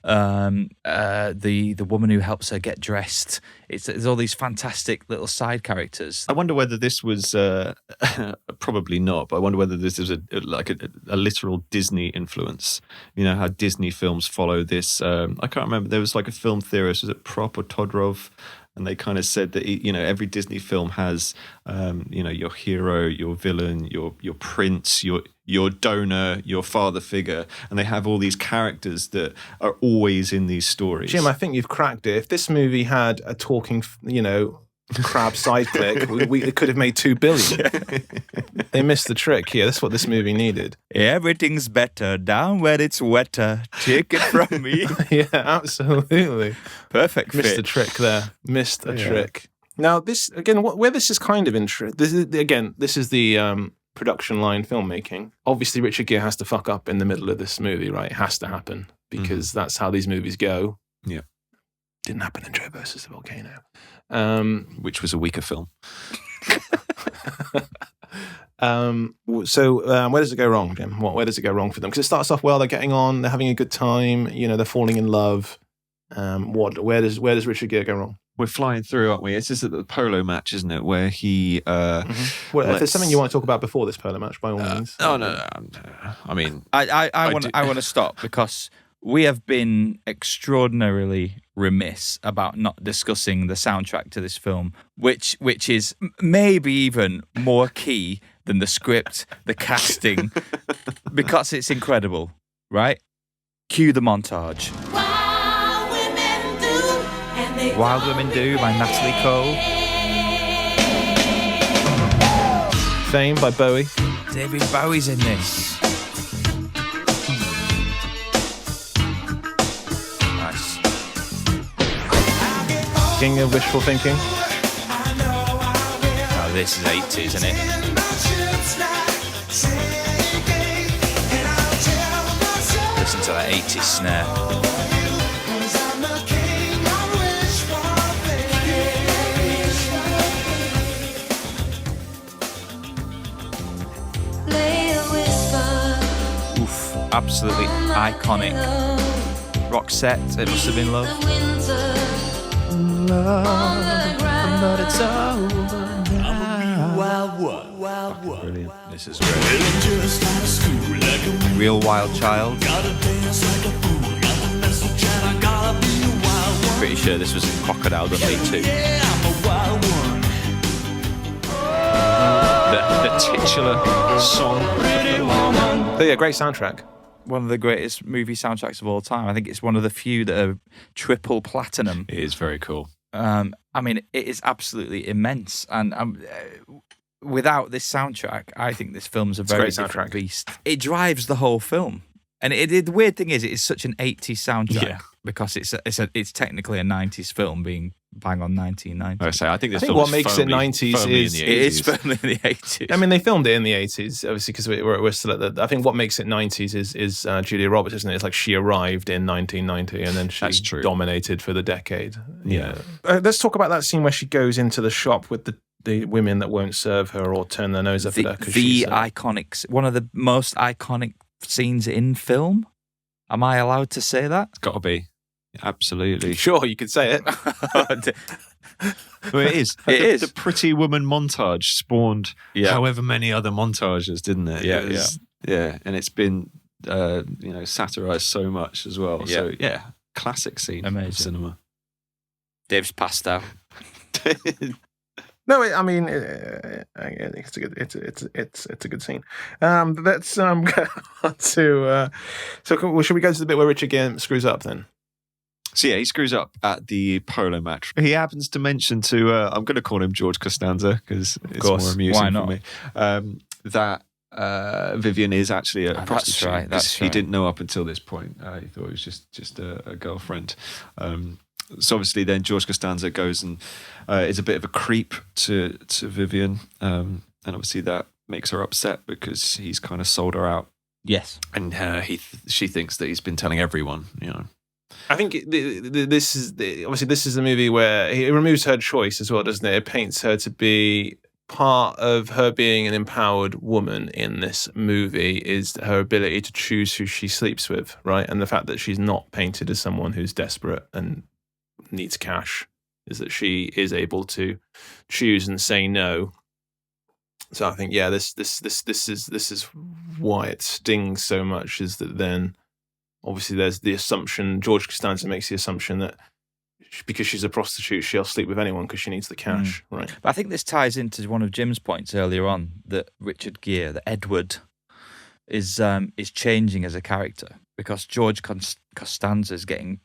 The woman who helps her get dressed. There's all these fantastic little side characters. I wonder whether this was probably not, but I wonder whether this is a literal Disney influence. You know how Disney films follow this. I can't remember. There was like a film theorist. Was it Prop or Todorov? And they kind of said that every Disney film has your hero, your villain, your prince, your donor, your father figure, and they have all these characters that are always in these stories. Jim, I think you've cracked it. If this movie had a talking, crab sidekick, it could have made $2 billion. They missed the trick here. That's what this movie needed. Everything's better down where it's wetter. Take it from me. Yeah, absolutely. Perfect. Missed the trick there. Missed a trick. Now, this again, where this is kind of interesting. This is the production line filmmaking. Obviously, Richard Gere has to fuck up in the middle of this movie, right? It has to happen because that's how these movies go. Yeah. Didn't happen in Joe versus the Volcano. Which was a weaker film. So where does it go wrong, Jim? Where does it go wrong for them? Because it starts off well, they're getting on, they're having a good time, they're falling in love. Where does Richard Gere go wrong? We're flying through, aren't we? It's just at the polo match, isn't it? Where he. Well, if there's something you want to talk about before this polo match, by all means. No. I mean, I want to stop because we have been extraordinarily remiss about not discussing the soundtrack to this film, which is maybe even more key than the script, the casting, because it's incredible, right? Cue the montage. Wild Women Do by Natalie Cole. Fame by Bowie. David Bowie's in this. Nice. King of Wishful Thinking. Oh, this is 80s, isn't it? Listen to that 80s snare. Absolutely iconic. Roxette, It Must Have Been Love. But it's over now. Brilliant. This is great. Real Wild Child. Pretty sure this was in Crocodile Dundee too. The titular song. So yeah, great soundtrack. One of the greatest movie soundtracks of all time. I think it's one of the few that are triple platinum. It is very cool. I mean, it is absolutely immense. And without this soundtrack, I think this film's a very different beast. It drives the whole film. And the weird thing is, it is such an 80s soundtrack because it's technically a 90s film being bang on 1990. I think what makes it 90s is it is firmly in the 80s. I mean, they filmed it in the 80s, obviously, because we're still at I think what makes it 90s is Julia Roberts, isn't it? It's like she arrived in 1990 and then she dominated for the decade. Yeah. Let's talk about that scene where she goes into the shop with the women that won't serve her or turn their nose up at her. One of the most iconic scenes in film. Am I allowed to say that? It's got to be. Absolutely. Sure, you could say it. Well, it is. The Pretty Woman montage spawned however many other montages, didn't it? Yeah. And it's been, satirized so much as well. Yeah. So, classic scene of cinema. Dave's passed out. No, I mean, it's a good scene. Let's go on to. Should we go to the bit where Richard Gere screws up then? So he screws up at the polo match. He happens to mention to, I'm going to call him George Costanza because it's more amusing for me, that Vivian is actually a prostitute. That's right. He didn't know up until this point. He thought it was just a girlfriend. So obviously then George Costanza goes and is a bit of a creep to Vivian. And obviously that makes her upset because he's kind of sold her out. Yes. And she thinks that he's been telling everyone, I think this is the movie where it removes her choice as well, doesn't it? It paints her to be part of her being an empowered woman in this movie is her ability to choose who she sleeps with, right? And the fact that she's not painted as someone who's desperate and needs cash is that she is able to choose and say no. So I think this is why it stings so much, is that then obviously there's the assumption, George Costanza makes the assumption that because she's a prostitute, she'll sleep with anyone because she needs the cash, right? But I think this ties into one of Jim's points earlier on, that Richard Gere, that Edward, is changing as a character because George Costanza is getting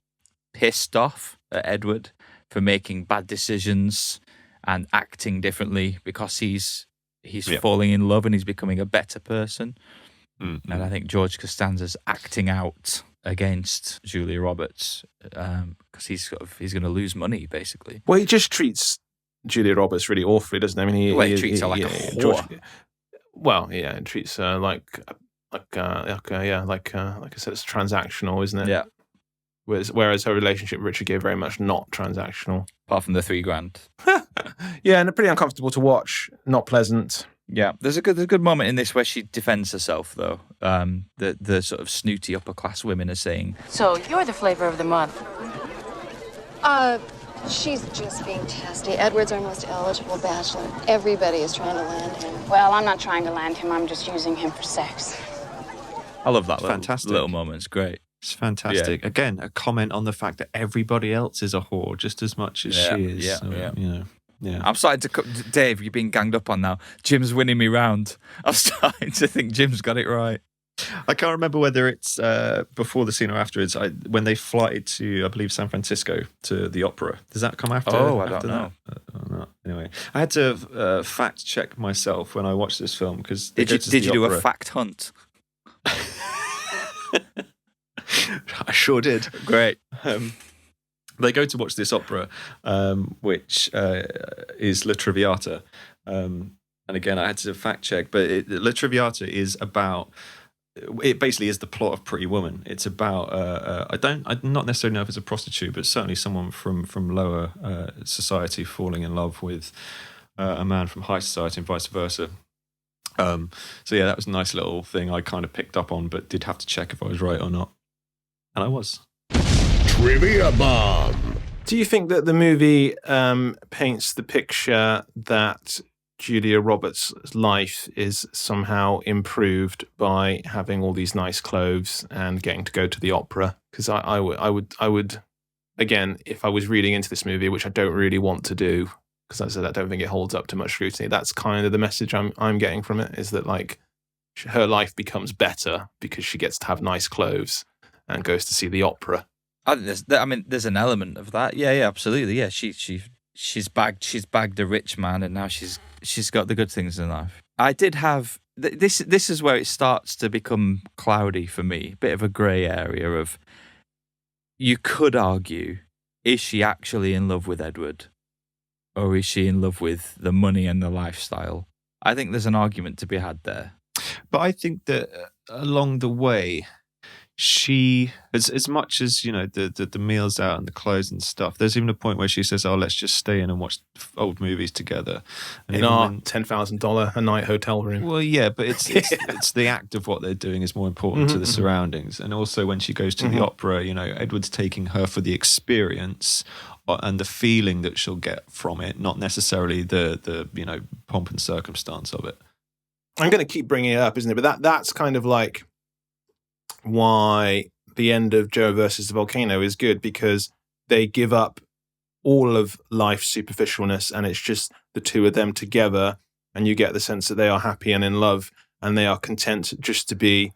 pissed off at Edward for making bad decisions and acting differently because he's falling in love and he's becoming a better person. Mm-hmm. And I think George Costanza's acting out against Julia Roberts because he's going to lose money basically. Well, he just treats Julia Roberts really awfully, doesn't he? I mean, he treats her like a whore. He treats her like I said, it's transactional, isn't it? Yeah. whereas her relationship with Richard Gere very much not transactional. Apart from the $3,000. Yeah, and pretty uncomfortable to watch, not pleasant. Yeah, there's a good moment in this where she defends herself, though. The sort of snooty upper class women are saying, So you're the flavor of the month. She's just being testy. Edward's our most eligible bachelor. Everybody is trying to land him. Well, I'm not trying to land him. I'm just using him for sex. I love that Fantastic. little moment. It's great. It's fantastic. Yeah. Again, a comment on the fact that everybody else is a whore just as much as she is. Yeah, So, yeah. You know, yeah. I'm starting to... Dave, you're being ganged up on now. Jim's winning me round. I'm starting to think Jim's got it right. I can't remember whether it's before the scene or afterwards. When they flighted to, I believe, San Francisco to the opera. Does that come after? Oh, I don't after know. That? I don't know. Anyway, I had to fact check myself when I watched this film because Did you do a fact hunt? I sure did. Great. They go to watch this opera, which is La Traviata. And again, I had to fact check, but La Traviata is about. It basically is the plot of Pretty Woman. It's about I not necessarily know if it's a prostitute, but certainly someone from lower society falling in love with a man from high society and vice versa. So yeah, that was a nice little thing I kind of picked up on, but did have to check if I was right or not, and I was. Trivia Bomb. Do you think that the movie paints the picture that Julia Roberts' life is somehow improved by having all these nice clothes and getting to go to the opera? Because I would, again, if I was reading into this movie, which I don't really want to do, because I said I don't think it holds up to much scrutiny. That's kind of the message I'm getting from it, is that like her life becomes better because she gets to have nice clothes and goes to see the opera. I think there's an element of that. Yeah, absolutely. Yeah, she's bagged a rich man, and now she's got the good things in life. I did have this. This is where it starts to become cloudy for me. Bit of a grey area of. You could argue, is she actually in love with Edward, or is she in love with the money and the lifestyle? I think there's an argument to be had there. But I think that along the way, she, as much as, you know, the meals out and the clothes and stuff, there's even a point where she says, oh, let's just stay in and watch old movies together. And in our $10,000 a night hotel room. Well, yeah, but it's the act of what they're doing is more important to the surroundings. And also when she goes to the opera, you know, Edward's taking her for the experience and the feeling that she'll get from it, not necessarily the you know, pomp and circumstance of it. I'm going to keep bringing it up, isn't it? But that's kind of like why the end of Joe versus the Volcano is good, because they give up all of life's superficialness and it's just the two of them together, and you get the sense that they are happy and in love and they are content just to be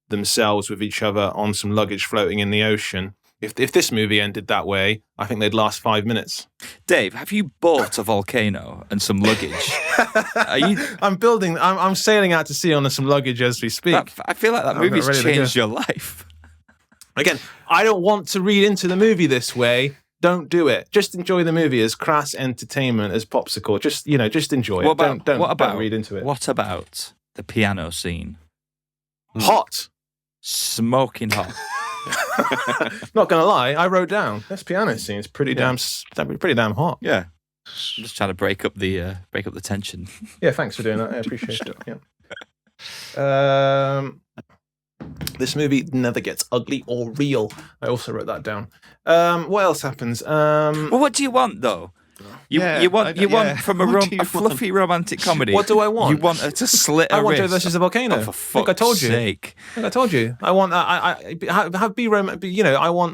themselves with each other on some luggage floating in the ocean. If this movie ended that way, I think they'd last 5 minutes. Dave, have you bought a volcano and some luggage? I'm sailing out to sea on some luggage as we speak. I feel like that movie's changed your life. Again, I don't want to read into the movie this way. Don't do it. Just enjoy the movie as crass entertainment as Popsicle. Just enjoy it. Don't read into it. What about the piano scene? Hot. Smoking hot. Not gonna lie, I wrote down this piano scene is pretty damn hot. Yeah, I'm just trying to break up the tension. Yeah, thanks for doing that. I appreciate it. Yeah. This movie neither gets ugly or real. I also wrote that down. What else happens? Well, what do you want though? You want from a fluffy romantic comedy. What do I want? You want her to slit a I want wrist. Joe versus the Volcano. Oh, for fuck's sake. I told you. I want. I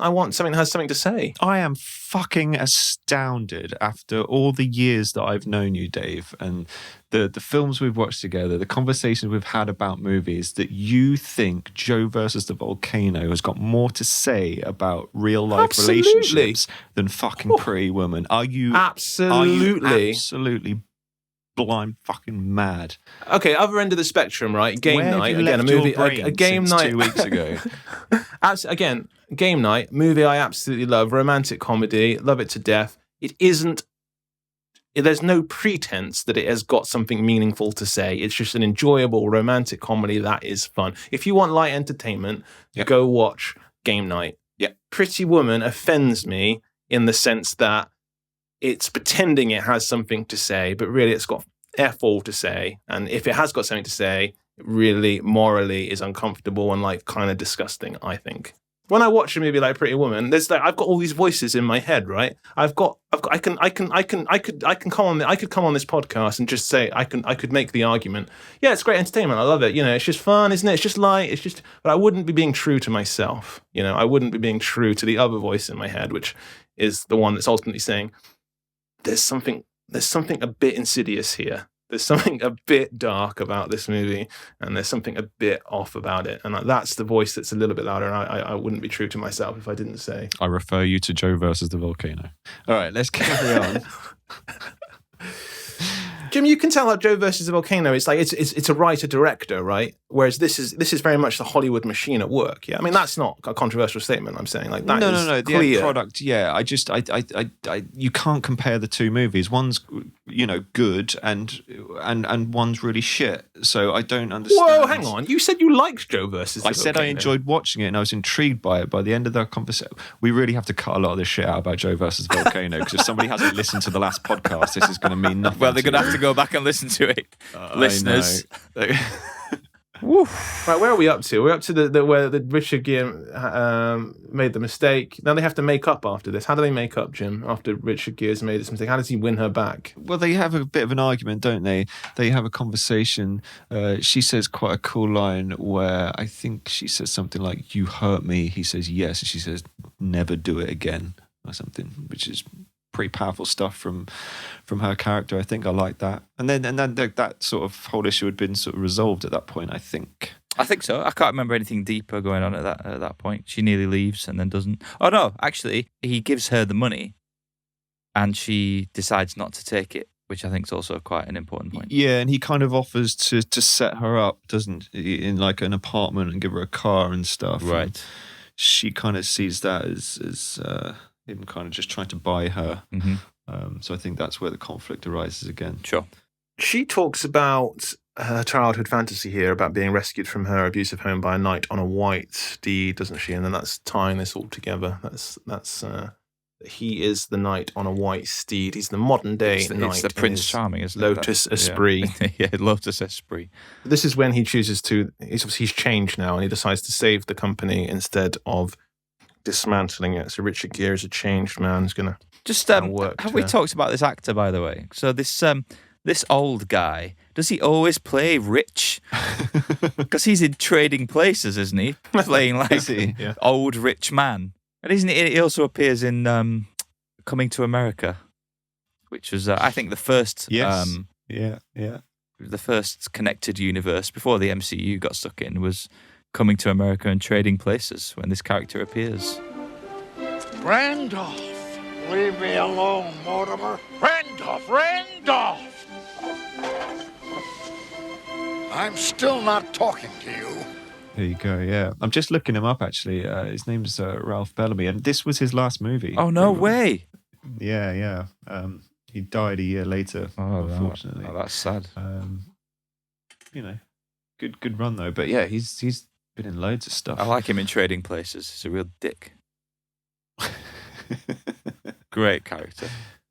want something that has something to say. I am fucking astounded after all the years that I've known you, Dave, and the films we've watched together, the conversations we've had about movies, that you think Joe versus the Volcano has got more to say about real life relationships than fucking Pretty Woman. Are you absolutely blind fucking mad? Okay, other end of the spectrum, right? Game night again, a movie, a game night 2 weeks ago. Again, game night movie. I absolutely love romantic comedy. Love it to death. It isn't. There's no pretense that it has got something meaningful to say. It's just an enjoyable romantic comedy that is fun. If you want light entertainment, go watch Game Night. Yeah. Pretty Woman offends me in the sense that it's pretending it has something to say, but really it's got F all to say. And if it has got something to say, it really morally is uncomfortable and like kind of disgusting, I think. When I watch a movie like Pretty Woman, there's like I've got all these voices in my head, right? I could come on this podcast and just say I could make the argument. Yeah, it's great entertainment. I love it. You know, it's just fun, isn't it? It's just light. It's just, but I wouldn't be being true to myself. You know, I wouldn't be being true to the other voice in my head, which is the one that's ultimately saying there's something a bit insidious here. There's something a bit dark about this movie, and there's something a bit off about it. And that's the voice that's a little bit louder, and I wouldn't be true to myself if I didn't say. I refer you to Joe versus the volcano. All right, let's carry on. Jim, you can tell how Joe versus the volcano. It's like it's a writer-director, right? Whereas this is very much the Hollywood machine at work. Yeah, I mean that's not a controversial statement. I'm saying like that. No. Clear. The end product. Yeah, I you can't compare the two movies. One's good and one's really shit. So I don't understand. Whoa, hang on. You said you liked Joe versus the volcano. I said I enjoyed watching it and I was intrigued by it. By the end of the conversation, we really have to cut a lot of this shit out about Joe versus the volcano because if somebody hasn't listened to the last podcast, this is going to mean nothing. Well, they're going to have to go back and listen to it, listeners. Right, where are we up to? We're up to the where the Richard Gere made the mistake. Now they have to make up after this. How do they make up, Jim, after Richard Gere's made this mistake? How does he win her back? Well, they have a bit of an argument, don't they? They have a conversation. She says quite a cool line where I think she says something like, "You hurt me." He says, "Yes." And she says, "Never do it again," or something, which is pretty powerful stuff from her character. I think I like that. And then that sort of whole issue had been sort of resolved at that point, I think. I think so. I can't remember anything deeper going on at that point. She nearly leaves and then doesn't. Oh no, actually, he gives her the money and she decides not to take it, which I think is also quite an important point. Yeah, and he kind of offers to set her up, doesn't he, in like an apartment and give her a car and stuff. Right. And she kind of sees that as him kind of just trying to buy her. Mm-hmm. So I think that's where the conflict arises again. Sure. She talks about her childhood fantasy here about being rescued from her abusive home by a knight on a white steed, doesn't she? And then that's tying this all together. That's he is the knight on a white steed. He's the modern day knight. It's the Prince Charming, isn't it? Lotus Esprit. Yeah, Lotus Esprit. This is when he chooses to. He's changed now, and he decides to save the company instead of dismantling it. So Richard Gere is a changed man who's going to just work. Have we talked about this actor, by the way? So this old guy, does he always play rich? Because he's in Trading Places, isn't he? Playing like old rich man. And isn't he? He also appears in Coming to America, which was I think the first. Yes. The first connected universe before the MCU got stuck in was Coming to America and Trading Places when this character appears. Randolph, leave me alone, Mortimer. Randolph! I'm still not talking to you. There you go, yeah. I'm just looking him up, actually. His name's Ralph Bellamy, and this was his last movie. Oh, no way. Yeah. He died a year later, unfortunately. Oh, that's sad. Good run, though. But yeah, he's been in loads of stuff. I like him in Trading Places. He's a real dick. Great character.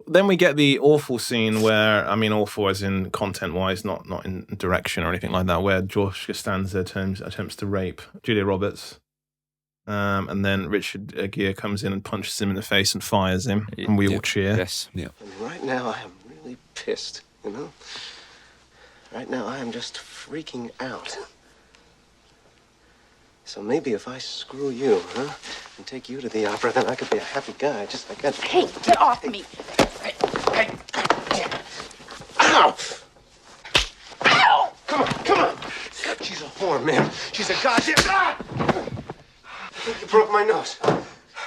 Then we get the awful scene where, I mean, awful as in content-wise, not in direction or anything like that, where George Costanza attempts to rape Julia Roberts. And then Richard Gere comes in and punches him in the face and fires him, and we all cheer. Yes. Yeah. And right now, I am really pissed, you know? Right now, I am just freaking out. So maybe if I screw you, and take you to the opera, then I could be a happy guy, just like that. Hey, get off me! Hey. Ow! Ow! Come on! She's a whore, man. She's a goddamn... Ah! You broke my nose.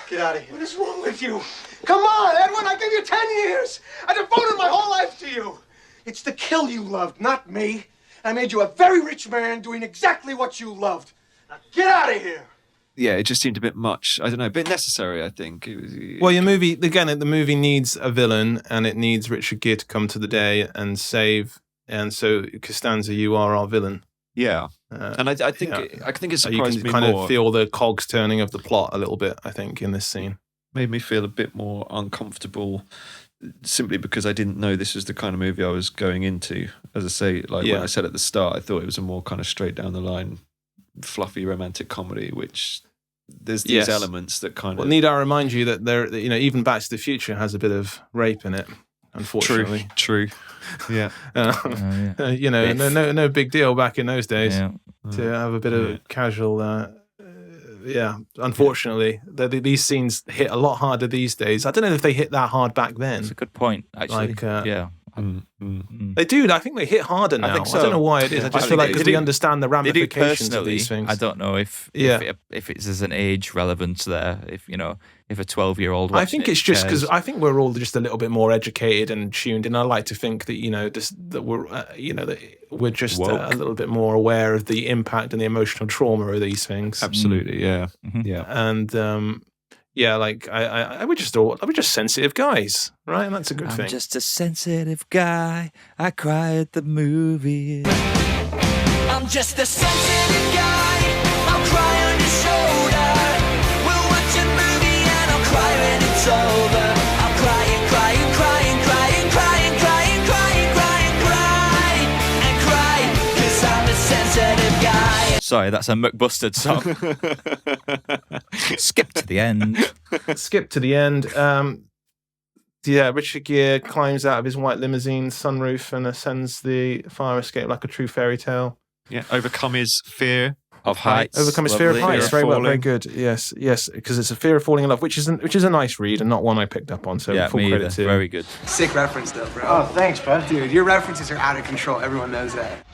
Get out of here. What is wrong with you? Come on, Edwin, I gave you 10 years. I devoted my whole life to you. It's the kill you loved, not me. I made you a very rich man doing exactly what you loved. Now get out of here. Yeah, it just seemed a bit much. I don't know, a bit necessary, I think. Well, the movie needs a villain, and it needs Richard Gere to come to the day and save. And so, Costanza, you are our villain. Yeah, and I think it surprised you can me kind more. of feel the cogs turning of the plot a little bit, I think, in this scene. Made me feel a bit more uncomfortable simply because I didn't know this was the kind of movie I was going into. As I say, when I said at the start, I thought it was a more kind of straight down the line, fluffy romantic comedy, which there's these elements that kind of... Well, need I remind you that there, even Back to the Future has a bit of rape in it, unfortunately. True. Yeah. No big deal back in those days to have a bit of casual... unfortunately, these scenes hit a lot harder these days. I don't know if they hit that hard back then. That's a good point, actually. They do. I think they hit harder now. I think so. I don't know why it is. I just feel like because we understand the ramifications of these things. I don't know if it's as an age relevance there. If a 12-year-old. I think it's just because I think we're all just a little bit more educated and tuned in. I like to think that that we're just a little bit more aware of the impact and the emotional trauma of these things. Absolutely, yeah, yeah. And we're just sensitive guys, right? And that's a good thing. I'm just a sensitive guy. I cry at the movies. I'm just a sensitive guy. I'll cry on your shoulder. We'll watch a movie and I'll cry when it's over. I'll cry and cry and cry and cry and cry and cry and cry and cry and cry and cry, 'cause I'm a sensitive guy. Sorry, that's a McBustard song. Skip to the end. Skip to the end. Richard Gere climbs out of his white limousine sunroof and ascends the fire escape like a true fairy tale. Yeah, overcome his fear of heights. Overcome his fear of heights. Very well, very good. Yes, because it's a fear of falling in love, which is a nice read and not one I picked up on. So full credit to very good. Sick reference though, bro. Oh, thanks, bud. Dude, your references are out of control. Everyone knows that.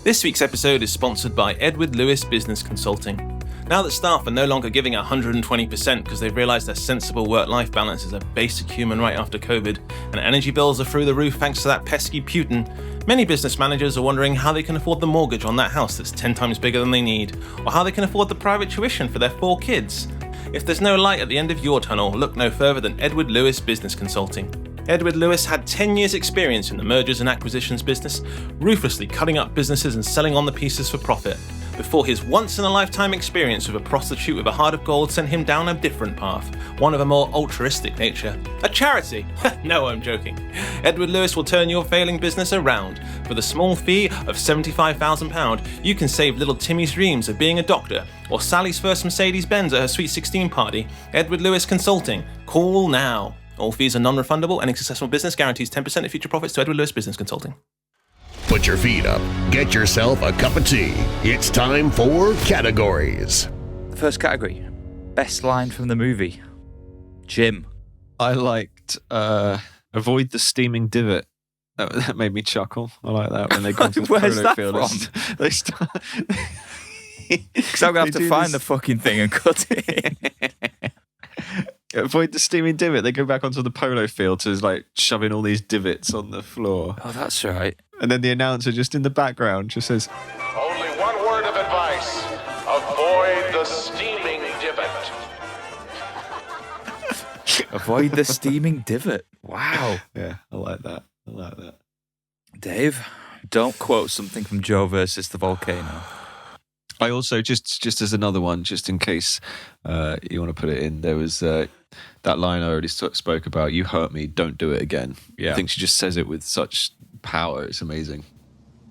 This week's episode is sponsored by Edward Lewis Business Consulting. Now that staff are no longer giving 120% because they've realised their sensible work-life balance is a basic human right after COVID, and energy bills are through the roof thanks to that pesky Putin, many business managers are wondering how they can afford the mortgage on that house that's 10 times bigger than they need, or how they can afford the private tuition for their 4 kids. If there's no light at the end of your tunnel, look no further than Edward Lewis Business Consulting. Edward Lewis had 10 years' experience in the mergers and acquisitions business, ruthlessly cutting up businesses and selling on the pieces for profit, before his once-in-a-lifetime experience with a prostitute with a heart of gold sent him down a different path, one of a more altruistic nature. A charity! No, I'm joking. Edward Lewis will turn your failing business around. For the small fee of £75,000, you can save little Timmy's dreams of being a doctor, or Sally's first Mercedes-Benz at her Sweet 16 party. Edward Lewis Consulting. Call now. All fees are non-refundable. Any successful business guarantees 10% of future profits to Edward Lewis Business Consulting. Put your feet up. Get yourself a cup of tea. It's time for categories. The first category, best line from the movie. Jim. I liked avoid the steaming divot. That made me chuckle. I like that when they go to the polo field. They start... Because I'm going to have to find the fucking thing and cut it in. Avoid the steaming divot. They go back onto the polo field to shoving all these divots on the floor. Oh, that's right. And then the announcer just in the background just says, Only one word of advice. Avoid the steaming divot. Avoid the steaming divot. Wow. Yeah, I like that. Dave, don't quote something from Joe versus the Volcano. I also, just as another one, just in case you want to put it in, there was that line I already spoke about, you hurt me, don't do it again. Yeah. I think she just says it with such power. It's amazing.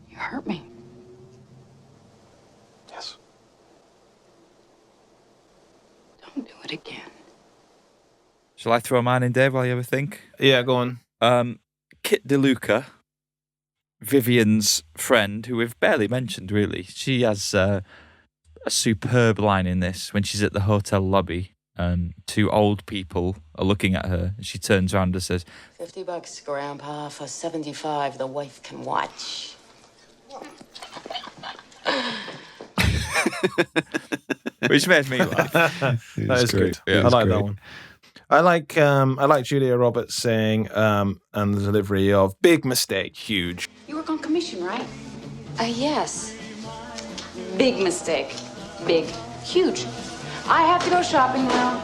You hurt me. Yes. Don't do it again. Shall I throw mine in, Dave, while you ever think? Yeah, go on. Kit DeLuca, Vivian's friend, who we've barely mentioned, really. She has a superb line in this when she's at the hotel lobby. 2 old people are looking at her. And she turns around and says, $50, Grandpa. For 75, the wife can watch. Which made me laugh. That is good. Yeah, I like that one. I like Julia Roberts saying, and the delivery of "big mistake, huge." You work on commission, right? Yes. Big mistake. Big. Huge. I have to go shopping now.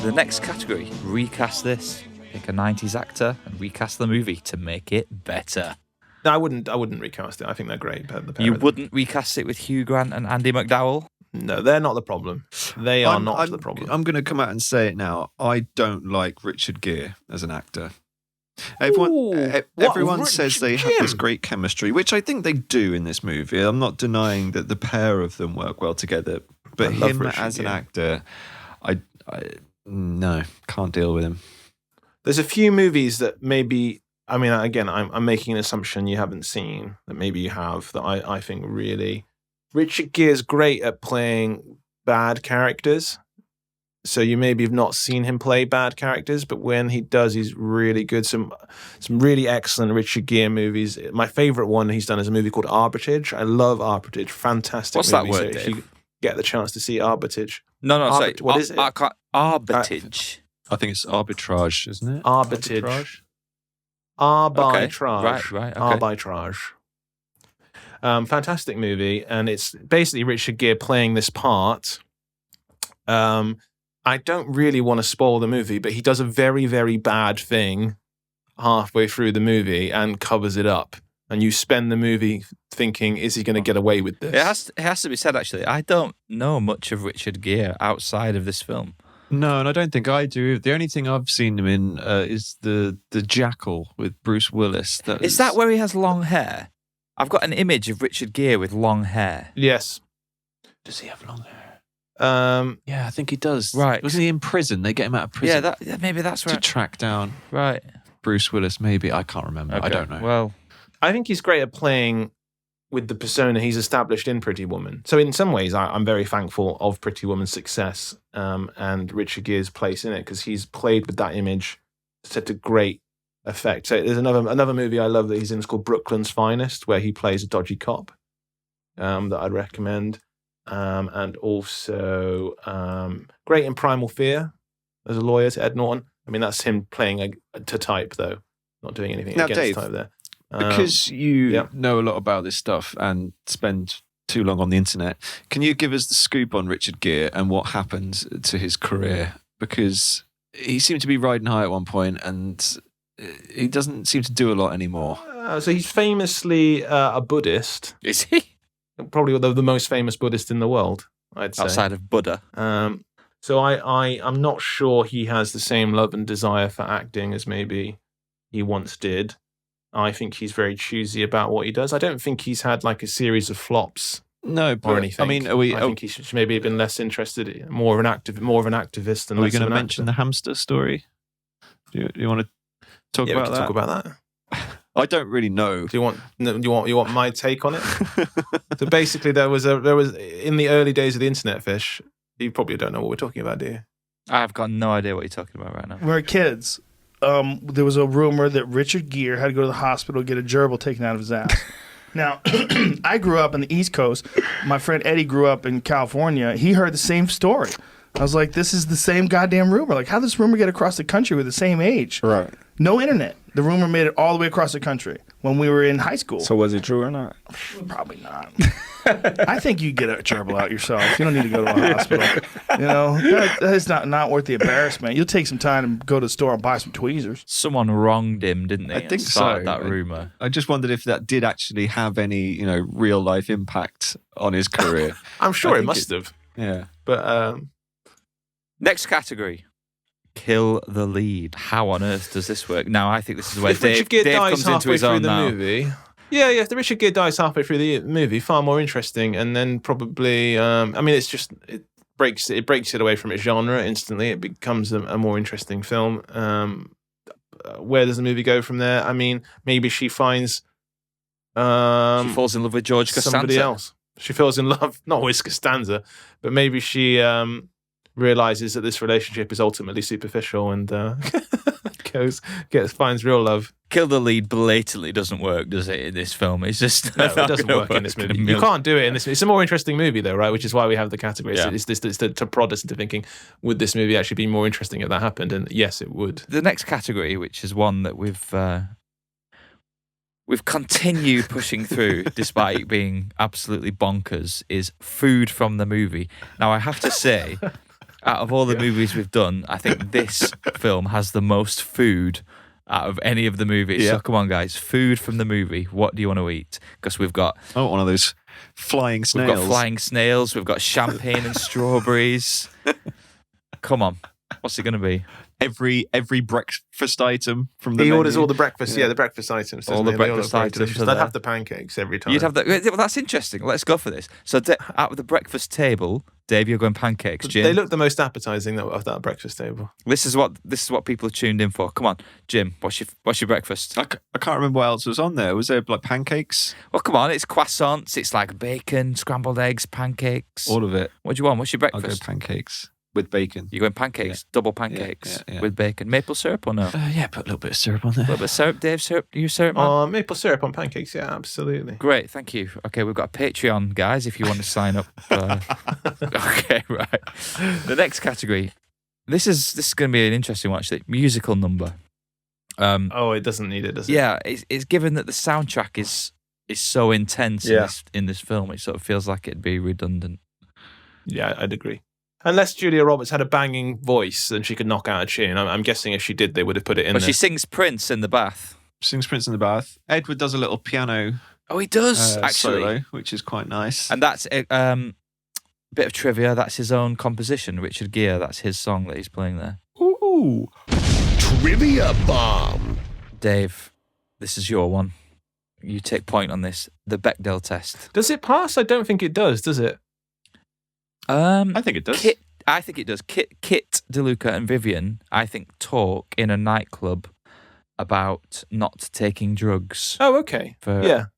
The next category, recast this. Pick a 90s actor and recast the movie to make it better. No, I wouldn't recast it. I think they're great. You wouldn't recast it with Hugh Grant and Andy McDowell? No, they're not the problem. They are not the problem. I'm going to come out and say it now. I don't like Richard Gere as an actor. Everyone says they have this great chemistry, which I think they do in this movie. I'm not denying that the pair of them work well together, but him as an actor, I no, can't deal with him. There's a few movies that maybe, I mean, again, I'm making an assumption you haven't seen, that maybe you have, that I think really... Richard Gere's great at playing bad characters. So you maybe have not seen him play bad characters, but when he does, he's really good. Some really excellent Richard Gere movies. My favorite one he's done is a movie called Arbitrage. I love Arbitrage. Fantastic What's movie. that word, so Dave? if you get the chance to see Arbitrage. No, sorry. What is it? Arbitrage. I think it's arbitrage, isn't it? Arbitrage. Okay. Arbitrage. Right. Okay. Arbitrage. Fantastic movie, and it's basically Richard Gere playing this part. I don't really want to spoil the movie, but he does a very, very bad thing halfway through the movie and covers it up. And you spend the movie thinking, is he going to get away with this? It has to be said, actually, I don't know much of Richard Gere outside of this film. No, and I don't think I do. The only thing I've seen him in is the Jackal with Bruce Willis. Is that where he has long hair? I've got an image of Richard Gere with long hair. Yes. Does he have long hair? Yeah, I think he does. Right. Wasn't he in prison? They get him out of prison. Yeah, maybe that's right. To track down Right. Bruce Willis, maybe. I can't remember. Okay. I don't know. Well, I think he's great at playing with the persona he's established in Pretty Woman. So in some ways, I'm very thankful of Pretty Woman's success and Richard Gere's place in it, because he's played with that image to such a great effect. So there's another movie I love that he's in. It's called Brooklyn's Finest, where he plays a dodgy cop that I'd recommend. And also great in Primal Fear as a lawyer to Ed Norton. I mean, that's him playing to type, though, not doing anything Now, against Dave, type there. Because you know a lot about this stuff and spend too long on the internet, can you give us the scoop on Richard Gere and what happened to his career? Because he seemed to be riding high at one point and he doesn't seem to do a lot anymore. So he's famously a Buddhist. Is he? Probably the most famous Buddhist in the world, I'd say. Outside of Buddha. So I'm not sure he has the same love and desire for acting as maybe he once did. I think he's very choosy about what he does. I don't think he's had like a series of flops. No, but or anything. I mean, I think he should maybe have been less interested, more of an activist. Than are we going to mention the hamster story? Do you want to talk about that? Talk about that. I don't really know. Do you want my take on it? So basically, there was in the early days of the internet, Fish. You probably don't know what we're talking about, do you? I've got no idea what you're talking about right now. When we were kids, there was a rumor that Richard Gere had to go to the hospital to get a gerbil taken out of his ass. Now, I grew up on the East Coast. My friend Eddie grew up in California. He heard the same story. I was like, this is the same goddamn rumor. Like, how did this rumor get across the country with the same age? Right. No internet. The rumor made it all the way across the country when we were in high school. So was it true or not? Probably not. I think you get a gerbil out yourself. You don't need to go to a hospital. You know, that is not worth the embarrassment. You'll take some time and go to the store and buy some tweezers. Someone wronged him, didn't they? I think so. That rumor. I just wondered if that did actually have any, real life impact on his career. I'm sure it must have. Yeah. But next category. Kill the lead. How on earth does this work? Now, I think this is where Dave comes into his own now. Movie. Yeah, if the Richard Gere dies halfway through the movie, far more interesting, and then probably, it breaks it away from its genre instantly. It becomes a more interesting film. Where does the movie go from there? I mean, maybe she finds she falls in love with George Costanza. Somebody else. She falls in love, not with Costanza, but maybe she realizes that this relationship is ultimately superficial and finds real love. Kill the lead blatantly doesn't work, does it, in this film? It's just no, it doesn't work in this movie. You can't do it in this movie. It's a more interesting movie, though, right? Which is why we have the category. Yeah. It's to prod us into thinking, would this movie actually be more interesting if that happened? And yes, it would. The next category, which is one that we've continued pushing through despite being absolutely bonkers, is food from the movie. Now, I have to say, Out of all the movies we've done, I think this film has the most food out of any of the movies. Yeah. So come on, guys, food from the movie. What do you want to eat? Because we've got one of those flying snails. We've got flying snails. We've got champagne and strawberries. Come on, what's it going to be? Every breakfast item from the He menu. orders all the breakfast, the breakfast items. All the doesn't he? They all breakfast look very items delicious. are They'd there. have the pancakes every time. You'd have that. Well, that's interesting. Let's go for this. So out of the breakfast table, Dave, you're going pancakes. Jim, They look the most appetising of that breakfast table. This is what people have tuned in for. Come on, Jim, what's your breakfast? I can't remember what else was on there. Was there like pancakes? Well, come on, it's croissants. It's like bacon, scrambled eggs, pancakes. All of it. What do you want? What's your I'll breakfast? go pancakes with bacon. You're going pancakes, double pancakes with bacon. Maple syrup or no? Yeah, put a little bit of syrup on there. A little bit of syrup, Dave. Syrup? You syrup, man? Oh, maple syrup on pancakes, yeah, absolutely. Great, thank you. Okay, we've got a Patreon, guys, if you want to sign up. Okay, right. The next category. This is going to be an interesting one, actually. Musical number. It doesn't need it, does it? Yeah, it's given that the soundtrack is so intense in this film, it sort of feels like it'd be redundant. Yeah, I'd agree. Unless Julia Roberts had a banging voice and she could knock out a tune. I'm guessing if she did, they would have put it in But there. she sings Prince in the bath. Sings Prince in the bath. Edward does a little piano. Oh, he does, actually. Solo, which is quite nice. And that's a bit of trivia. That's his own composition, Richard Gere. That's his song that he's playing there. Ooh. Trivia bomb. Dave, this is your one. You take point on this. The Bechdel test. Does it pass? I don't think it does it? I think it does. I think it does. Kit DeLuca and Vivian, I think, talk in a nightclub about not taking drugs. Oh, okay. For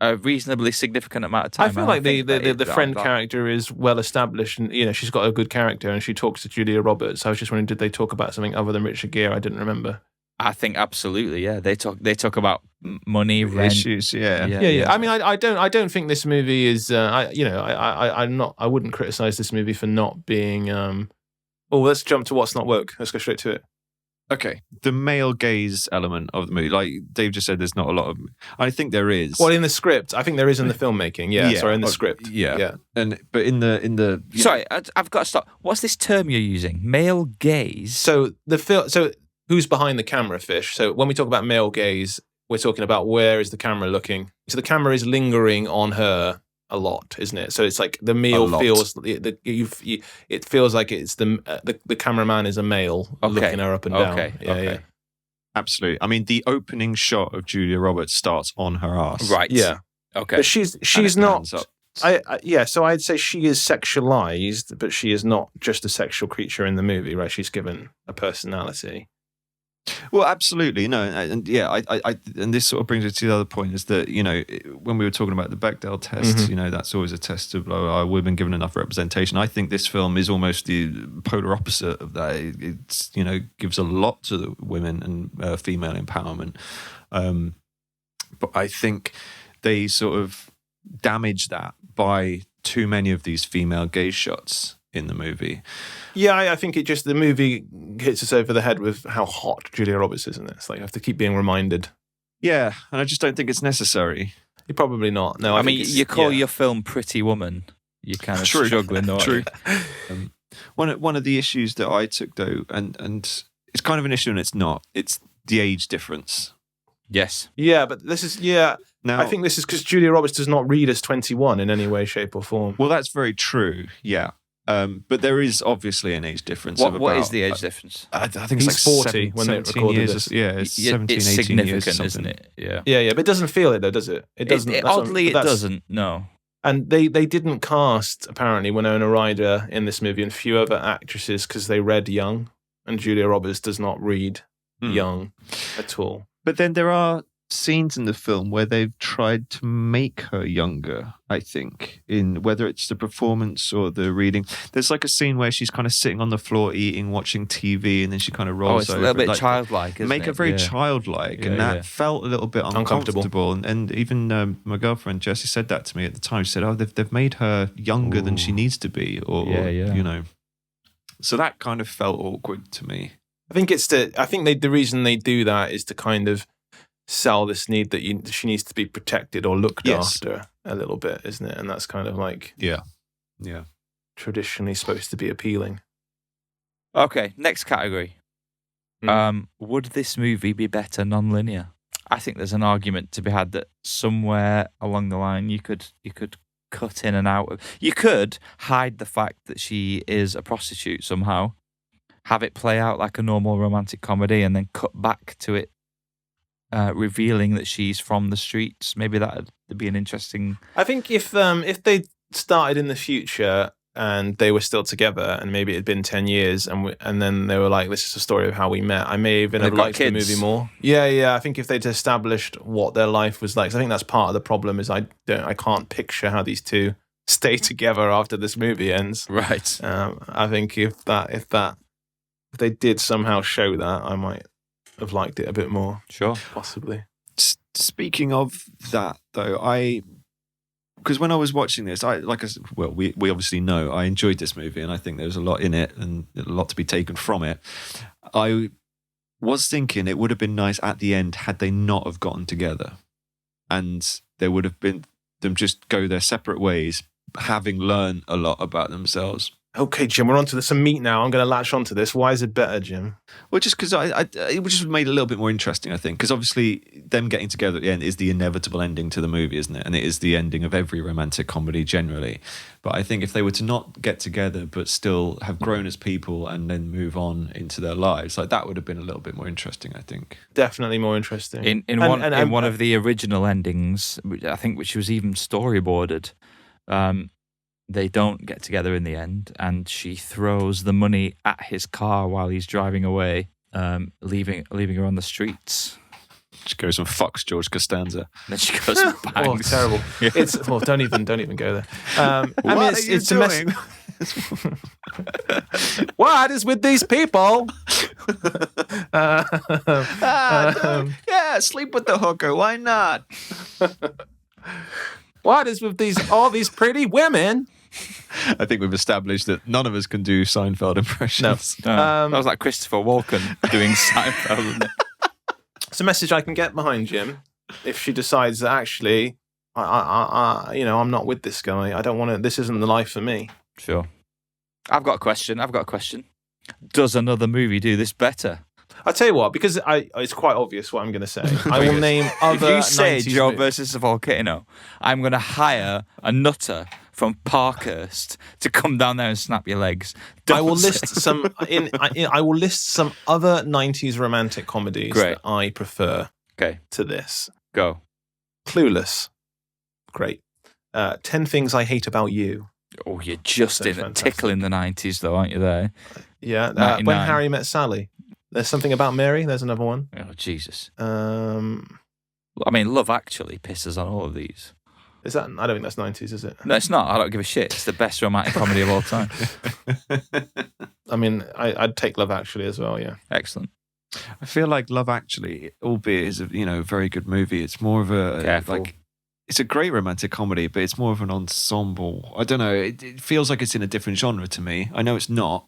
a reasonably significant amount of time. I feel like the friend character is well established, and she's got a good character, and she talks to Julia Roberts. I was just wondering, did they talk about something other than Richard Gere? I didn't remember. I think absolutely, yeah. They talk about money, rent, issues, yeah. I mean, I don't think this movie is. I wouldn't criticize this movie for not being. Let's jump to what's not woke. Let's go straight to it. Okay, the male gaze element of the movie, like Dave just said, there's not a lot of. I think there is. Well, in the script, I think there is in the filmmaking. Yeah. Sorry, in the script. Yeah. But in the. Sorry, I've got to stop. What's this term you're using? Male gaze. So who's behind the camera, Fish? So when we talk about male gaze, we're talking about where is the camera looking. So the camera is lingering on her a lot, isn't it? So it's like the meal feels it feels like it's the cameraman is a male looking her up and down. Okay. Absolutely. I mean, the opening shot of Julia Roberts starts on her ass. Right. Yeah. Okay. But she's not. So I'd say she is sexualized, but she is not just a sexual creature in the movie, right? She's given a personality. Well, absolutely, no, and and this sort of brings us to the other point is that when we were talking about the Bechdel test, that's always a test of are women given enough representation. I think this film is almost the polar opposite of that. It's gives a lot to the women and female empowerment, but I think they sort of damage that by too many of these female gaze shots in the movie. Yeah, I think the movie hits us over the head with how hot Julia Roberts is in this. Like, I have to keep being reminded. Yeah, and I just don't think it's necessary. You're probably not. No, I mean, you call your film Pretty Woman. You're kind of struggling, though. True. One of the issues that I took, though, and it's kind of an issue and it's not, it's the age difference. Yes. Yeah, but this is, Now, I think this is because Julia Roberts does not read as 21 in any way, shape or form. Well, that's very true, yeah. But there is obviously an age difference. What is the age difference? I think he's it's like 40 when they recorded this. Yeah, it's 17, it's 18 significant, years isn't it? Yeah. Yeah, but it doesn't feel it though, does it? It doesn't. Oddly, it doesn't. No. And they didn't cast apparently Winona Ryder in this movie and few other actresses because they read young, and Julia Roberts does not read young at all. But then there are scenes in the film where they've tried to make her younger, I think, in whether it's the performance or the reading. There's like a scene where she's kind of sitting on the floor eating, watching TV, and then she kind of rolls over. It's a little bit childlike, isn't make her very childlike, and that felt a little bit uncomfortable. And even my girlfriend Jessie said that to me at the time. She said, they've made her younger than she needs to be, or you know. So that kind of felt awkward to me. I think the reason they do that is to kind of sell this need that she needs to be protected or looked after a little bit, isn't it? And that's kind of like yeah, traditionally supposed to be appealing. Okay, next category. Would this movie be better non-linear? I think there's an argument to be had that somewhere along the line you could cut in and out of. You could hide the fact that she is a prostitute somehow, have it play out like a normal romantic comedy, and then cut back to it revealing that she's from the streets. Maybe that'd be an interesting. I think if they started in the future and they were still together, and maybe it had been 10 years, and then they were like, "This is the story of how we met," I may even have liked the movie more. Yeah. I think if they'd established what their life was like, 'cause I think that's part of the problem. Is I can't picture how these two stay together after this movie ends. Right. I think if they did somehow show that, I might have liked it a bit more. Sure, possibly. Speaking of that, though, because when I was watching this, we obviously know I enjoyed this movie, and I think there was a lot in it and a lot to be taken from it. I was thinking it would have been nice at the end had they not have gotten together, and there would have been them just go their separate ways, having learned a lot about themselves. Okay, Jim, we're onto some meat now. I'm going to latch onto this. Why is it better, Jim? Well, just because it just made it a little bit more interesting, I think. Because obviously, them getting together at the end is the inevitable ending to the movie, isn't it? And it is the ending of every romantic comedy generally. But I think if they were to not get together, but still have grown as people and then move on into their lives, like that would have been a little bit more interesting, I think. Definitely more interesting. In one of the original endings, I think, which was even storyboarded. They don't get together in the end, and she throws the money at his car while he's driving away, leaving her on the streets. She goes and fucks George Costanza. Then she goes and bangs. Oh, terrible! Yeah. Don't even go there. It's a mess. What is with these people? Yeah, sleep with the hooker. Why not? What is with all these pretty women? I think we've established that none of us can do Seinfeld impressions. No. That was like Christopher Walken doing Seinfeld, wasn't it? It's a message I can get behind, Jim. If she decides that actually, I'm not with this guy. I don't want to. This isn't the life for me. Sure. I've got a question. Does another movie do this better? I'll tell you what, because it's quite obvious what I'm going to say. I will name other. If you say 90s Joe movies. versus the Volcano, I'm going to hire a nutter from Parkhurst to come down there and snap your legs. I will list some. I will list some other 90s romantic comedies that I prefer. To this. Go. Clueless. Great. 10 Things I Hate About You. Oh, you're just tickling the 90s, though, aren't you? There. Yeah. When Harry Met Sally. There's Something About Mary. There's another one. Oh, Jesus. I mean, Love Actually pisses on all of these. Is that? I don't think that's 90s, is it? No, it's not. I don't give a shit. It's the best romantic comedy of all time. I mean, I'd take Love Actually as well, yeah. Excellent. I feel like Love Actually, albeit is a very good movie, it's more of a it's a great romantic comedy, but it's more of an ensemble. I don't know. It feels like it's in a different genre to me. I know it's not.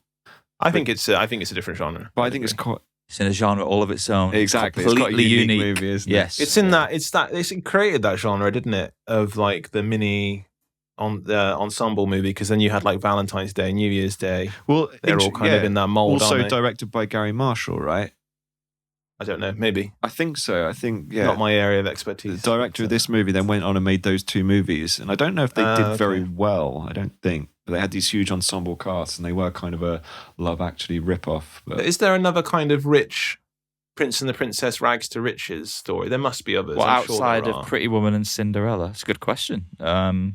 I think it's a different genre. But I think it's quite. It's in a genre all of its own. Exactly. Completely it's quite a unique unique movie, isn't yes. it? It's in that. It created that genre, didn't it? Of like the mini ensemble movie, because then you had like Valentine's Day, New Year's Day. Well, they're all kind of in that mold. Also aren't they? directed by Garry Marshall, right? I don't know. Maybe. I think so. I think Not my area of expertise. The director of this movie then went on and made those two movies, and I don't know if they did very well. I don't think. But they had these huge ensemble casts, and they were kind of a Love Actually rip-off. But Is there another kind of rich Prince and the Princess rags to riches story? There must be others. Well, I'm sure outside there of are. Pretty Woman and Cinderella? It's a good question. Okay.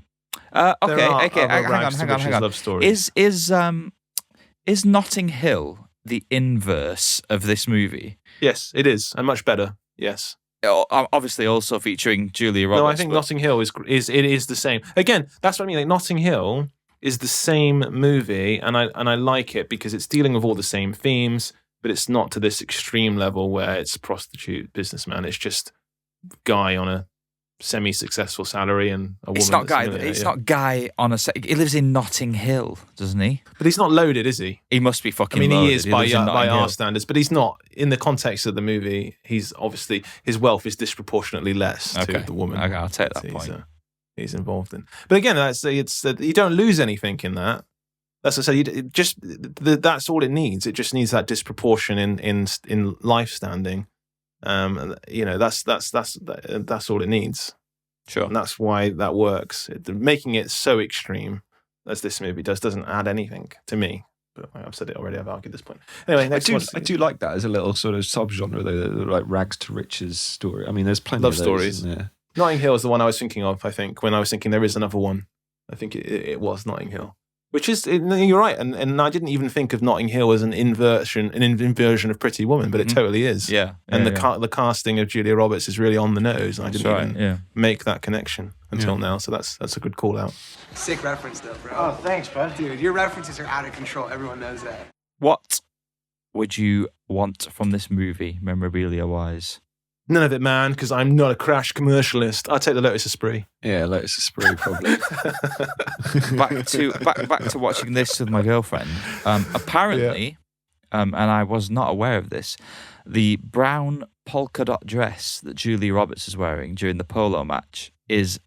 There are Hang on. love stories. Is Notting Hill the inverse of this movie? Yes, it is, and much better. Yes. Obviously, also featuring Julia Roberts. No, I think Notting Hill is the same. Again, that's what I mean. Like Notting Hill is the same movie, and I like it because it's dealing with all the same themes, but it's not to this extreme level where it's prostitute businessman. It's just guy on a semi-successful salary and a woman. It's not that's guy. millionaire, It's yeah. not guy on a. He lives in Notting Hill, doesn't he? But he's not loaded, is he? He must be fucking. I mean, loaded. he is by lives in Notting our Hill. standards, but he's not in the context of the movie. He's obviously his wealth is disproportionately less to the woman. Okay, I'll take that he's, point. he's involved in. But again, it's that you don't lose anything in that. That's what I said. That's all it needs. It just needs that disproportion in life standing. That's all it needs. Sure. And that's why that works. Making it so extreme as this movie doesn't add anything to me. But I've said it already. I've argued this point. Anyway, next one. I do like that as a little sort of subgenre, though, like rags to riches story. I mean, there's plenty Love of those, stories. isn't there? Notting Hill is the one I was thinking of. I think when I was thinking there is another one, I think it was Notting Hill. Which is, you're right, and I didn't even think of Notting Hill as an inversion of Pretty Woman, but it totally is. Yeah. And the casting of Julia Roberts is really on the nose. I didn't make that connection until now, so that's a good call out. Sick reference, though, bro. Oh, thanks, bud. Dude, your references are out of control. Everyone knows that. What would you want from this movie, memorabilia-wise? None of it, man, because I'm not a crash commercialist. I'll take the Lotus Esprit. Yeah, Lotus Esprit, probably. back to watching this with my girlfriend. Apparently, and I was not aware of this, the brown polka dot dress that Julie Roberts is wearing during the polo match is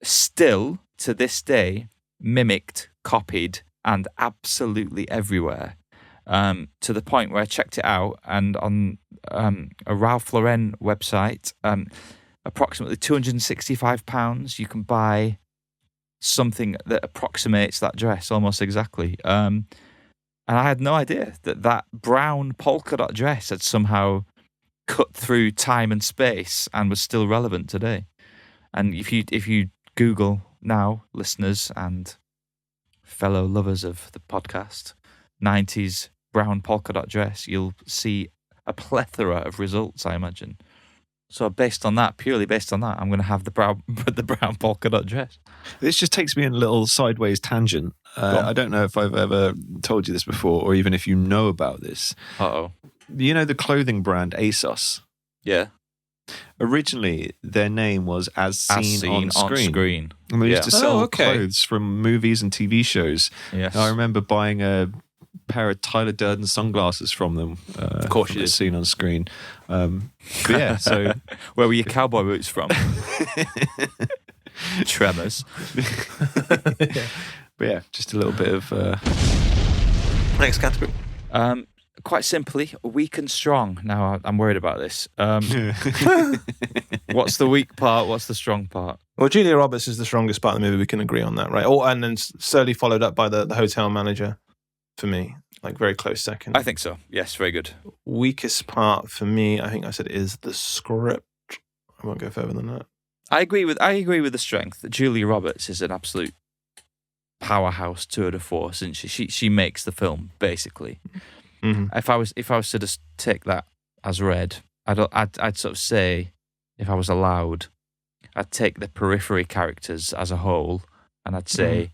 still, to this day, mimicked, copied, and absolutely everywhere. To the point where I checked it out, and on a Ralph Lauren website, approximately £265, you can buy something that approximates that dress almost exactly. And I had no idea that brown polka dot dress had somehow cut through time and space and was still relevant today. And if you Google now, listeners and fellow lovers of the podcast, 90s brown polka dot dress, you'll see a plethora of results, I imagine. So purely based on that, I'm going to have the brown polka dot dress. This just takes me in a little sideways tangent. I don't know if I've ever told you this before, or even if you know about this. Uh-oh. You know the clothing brand ASOS? Yeah. Originally, their name was As Seen on Screen. And they used to sell clothes from movies and TV shows. Yes. And I remember buying a pair of Tyler Durden sunglasses from them. Of course you did. Seen on Screen. But yeah, so... Where were your cowboy boots from? Tremors. But yeah, just a little bit of... Next category. Quite simply, weak and strong. Now, I'm worried about this. What's the weak part? What's the strong part? Well, Julia Roberts is the strongest part of the movie. We can agree on that, right? And then slowly followed up by the hotel manager, for me. Like, very close second. I think so. Yes, very good. Weakest part for me, I think I said, is the script. I won't go further than that. I agree with the strength. Julia Roberts is an absolute powerhouse tour de force, and she makes the film, basically. Mm-hmm. If I was to just take that as read, I'd sort of say, if I was allowed, I'd take the periphery characters as a whole, and I'd say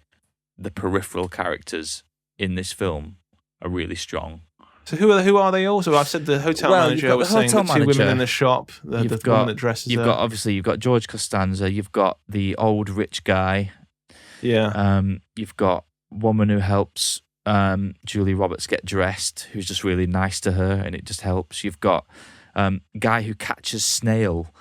the peripheral characters in this film are really strong. So who are they all? So I've said the hotel manager. I was saying the two women in the shop, the woman that dresses You've her. you've got George Costanza, you've got the old rich guy. Yeah. You've got woman who helps Julie Roberts get dressed, who's just really nice to her, and it just helps. You've got guy who catches snail.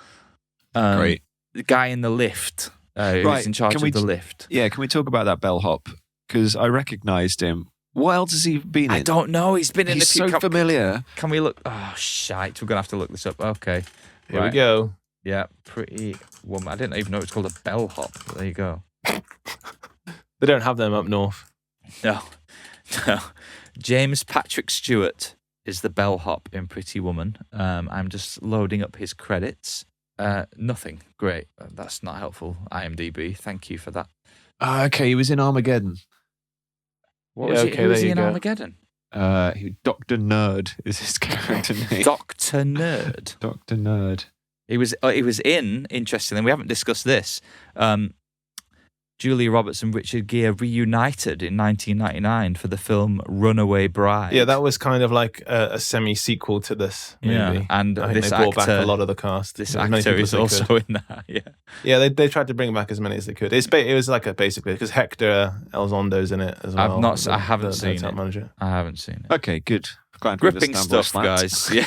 Great. The guy in the lift, who's in charge of the lift. Yeah, can we talk about that bellhop? Because I recognised him. What else has he been in? I don't know. He's been in He's a few... so familiar. Can we look? Oh, shite. We're going to have to look this up. Okay. Here we go. Yeah, Pretty Woman. I didn't even know it was called a bellhop. But there you go. They don't have them up north. No. James Patrick Stewart is the bellhop in Pretty Woman. I'm just loading up his credits. Nothing. Great. That's not helpful. IMDb. Thank you for that. Okay, he was in Armageddon. What was it? Who was he in Armageddon? Dr. Nerd is his character name. Dr. Nerd. Dr. Nerd. He was in, interestingly, we haven't discussed this, Julia Roberts and Richard Gere reunited in 1999 for the film Runaway Bride. Yeah, that was kind of like a semi-sequel to this movie. Yeah, and I think they brought back a lot of the cast. This actor is also in that, yeah. Yeah, they tried to bring back as many as they could. It was like basically, because Héctor Elizondo's in it as well. I haven't seen it. Manager. I haven't seen it. Okay, good. Glad gripping stuff, guys. Yeah.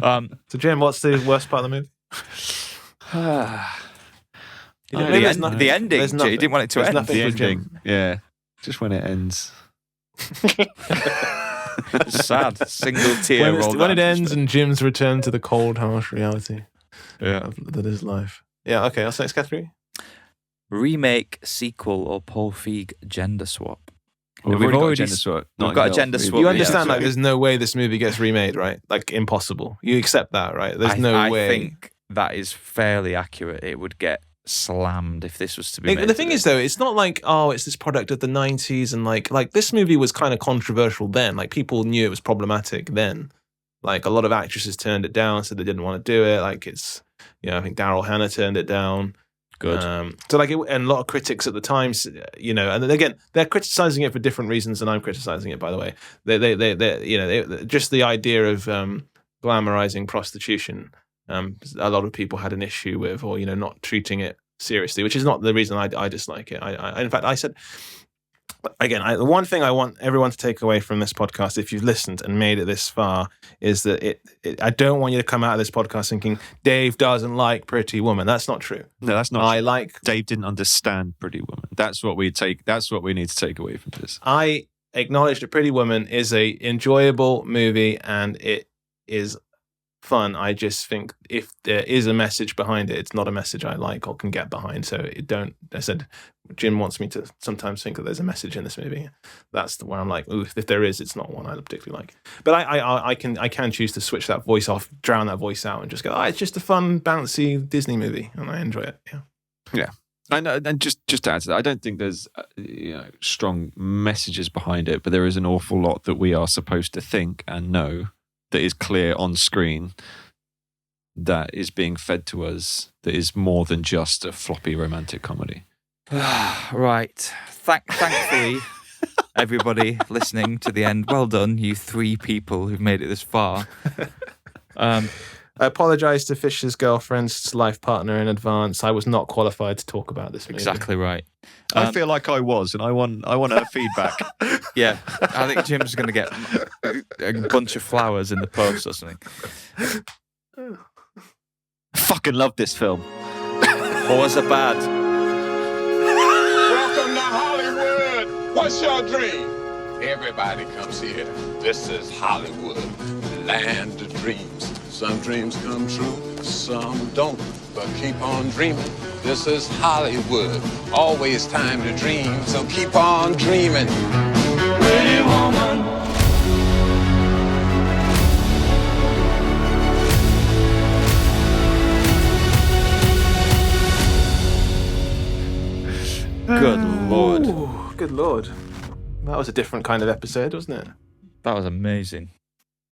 So, Jim, what's the worst part of the movie? The ending. You didn't want it to end. The ending. Yeah. Just when it ends. Sad. Single tear. When it ends and Jim's returned to the cold, harsh reality. Yeah. That is life. Yeah, okay. What's the next category? Remake, sequel, or Paul Feig gender swap. We've already got a gender swap. We've got a gender swap. You understand, like, there's no way this movie gets remade, right? Like, impossible. You accept that, right? There's no way. I think that is fairly accurate. It would get slammed if this was to be made. The thing is, though, it's not like, oh, it's this product of the 90s, and like this movie was kind of controversial then. Like, people knew it was problematic then. Like, a lot of actresses turned it down, said they didn't want to do it. Like, it's, I think Daryl Hannah turned it down. Good. So like, and a lot of critics at the time, and then again, they're criticizing it for different reasons than I'm criticizing it. By the way, they just the idea of glamorizing prostitution. A lot of people had an issue with, or not treating it seriously, which is not the reason I dislike it. I in fact, I said again, the one thing I want everyone to take away from this podcast, if you've listened and made it this far, is that I don't want you to come out of this podcast thinking Dave doesn't like Pretty Woman. That's not true. No, that's not. Dave didn't understand Pretty Woman. That's what we need to take away from this. I acknowledge that Pretty Woman is a enjoyable movie and it is fun. I just think if there is a message behind it, it's not a message I like or can get behind. So I said, Jim wants me to sometimes think that there's a message in this movie. That's where I'm like, ooh, if there is, it's not one I particularly like. But I can choose to switch that voice off, drown that voice out, and just go, it's just a fun, bouncy Disney movie, and I enjoy it. Yeah. And just to add to that, I don't think there's strong messages behind it, but there is an awful lot that we are supposed to think and know that is clear on screen, that is being fed to us, that is more than just a floppy romantic comedy. Right. Thankfully, everybody listening to the end, well done, you three people who've made it this far. I apologise to Fisher's girlfriend's life partner in advance. I was not qualified to talk about this movie. Exactly right. I feel like I was, and I want her feedback. Yeah, I think Jim's going to get a bunch of flowers in the post or something. I fucking love this film. Or was it bad? Welcome to Hollywood. What's your dream? Everybody comes here. This is Hollywood, the land of dreams. Some dreams come true, some don't. But keep on dreaming. This is Hollywood. Always time to dream, so keep on dreaming. Pretty woman. Good Lord. Ooh, good Lord. That was a different kind of episode, wasn't it? That was amazing.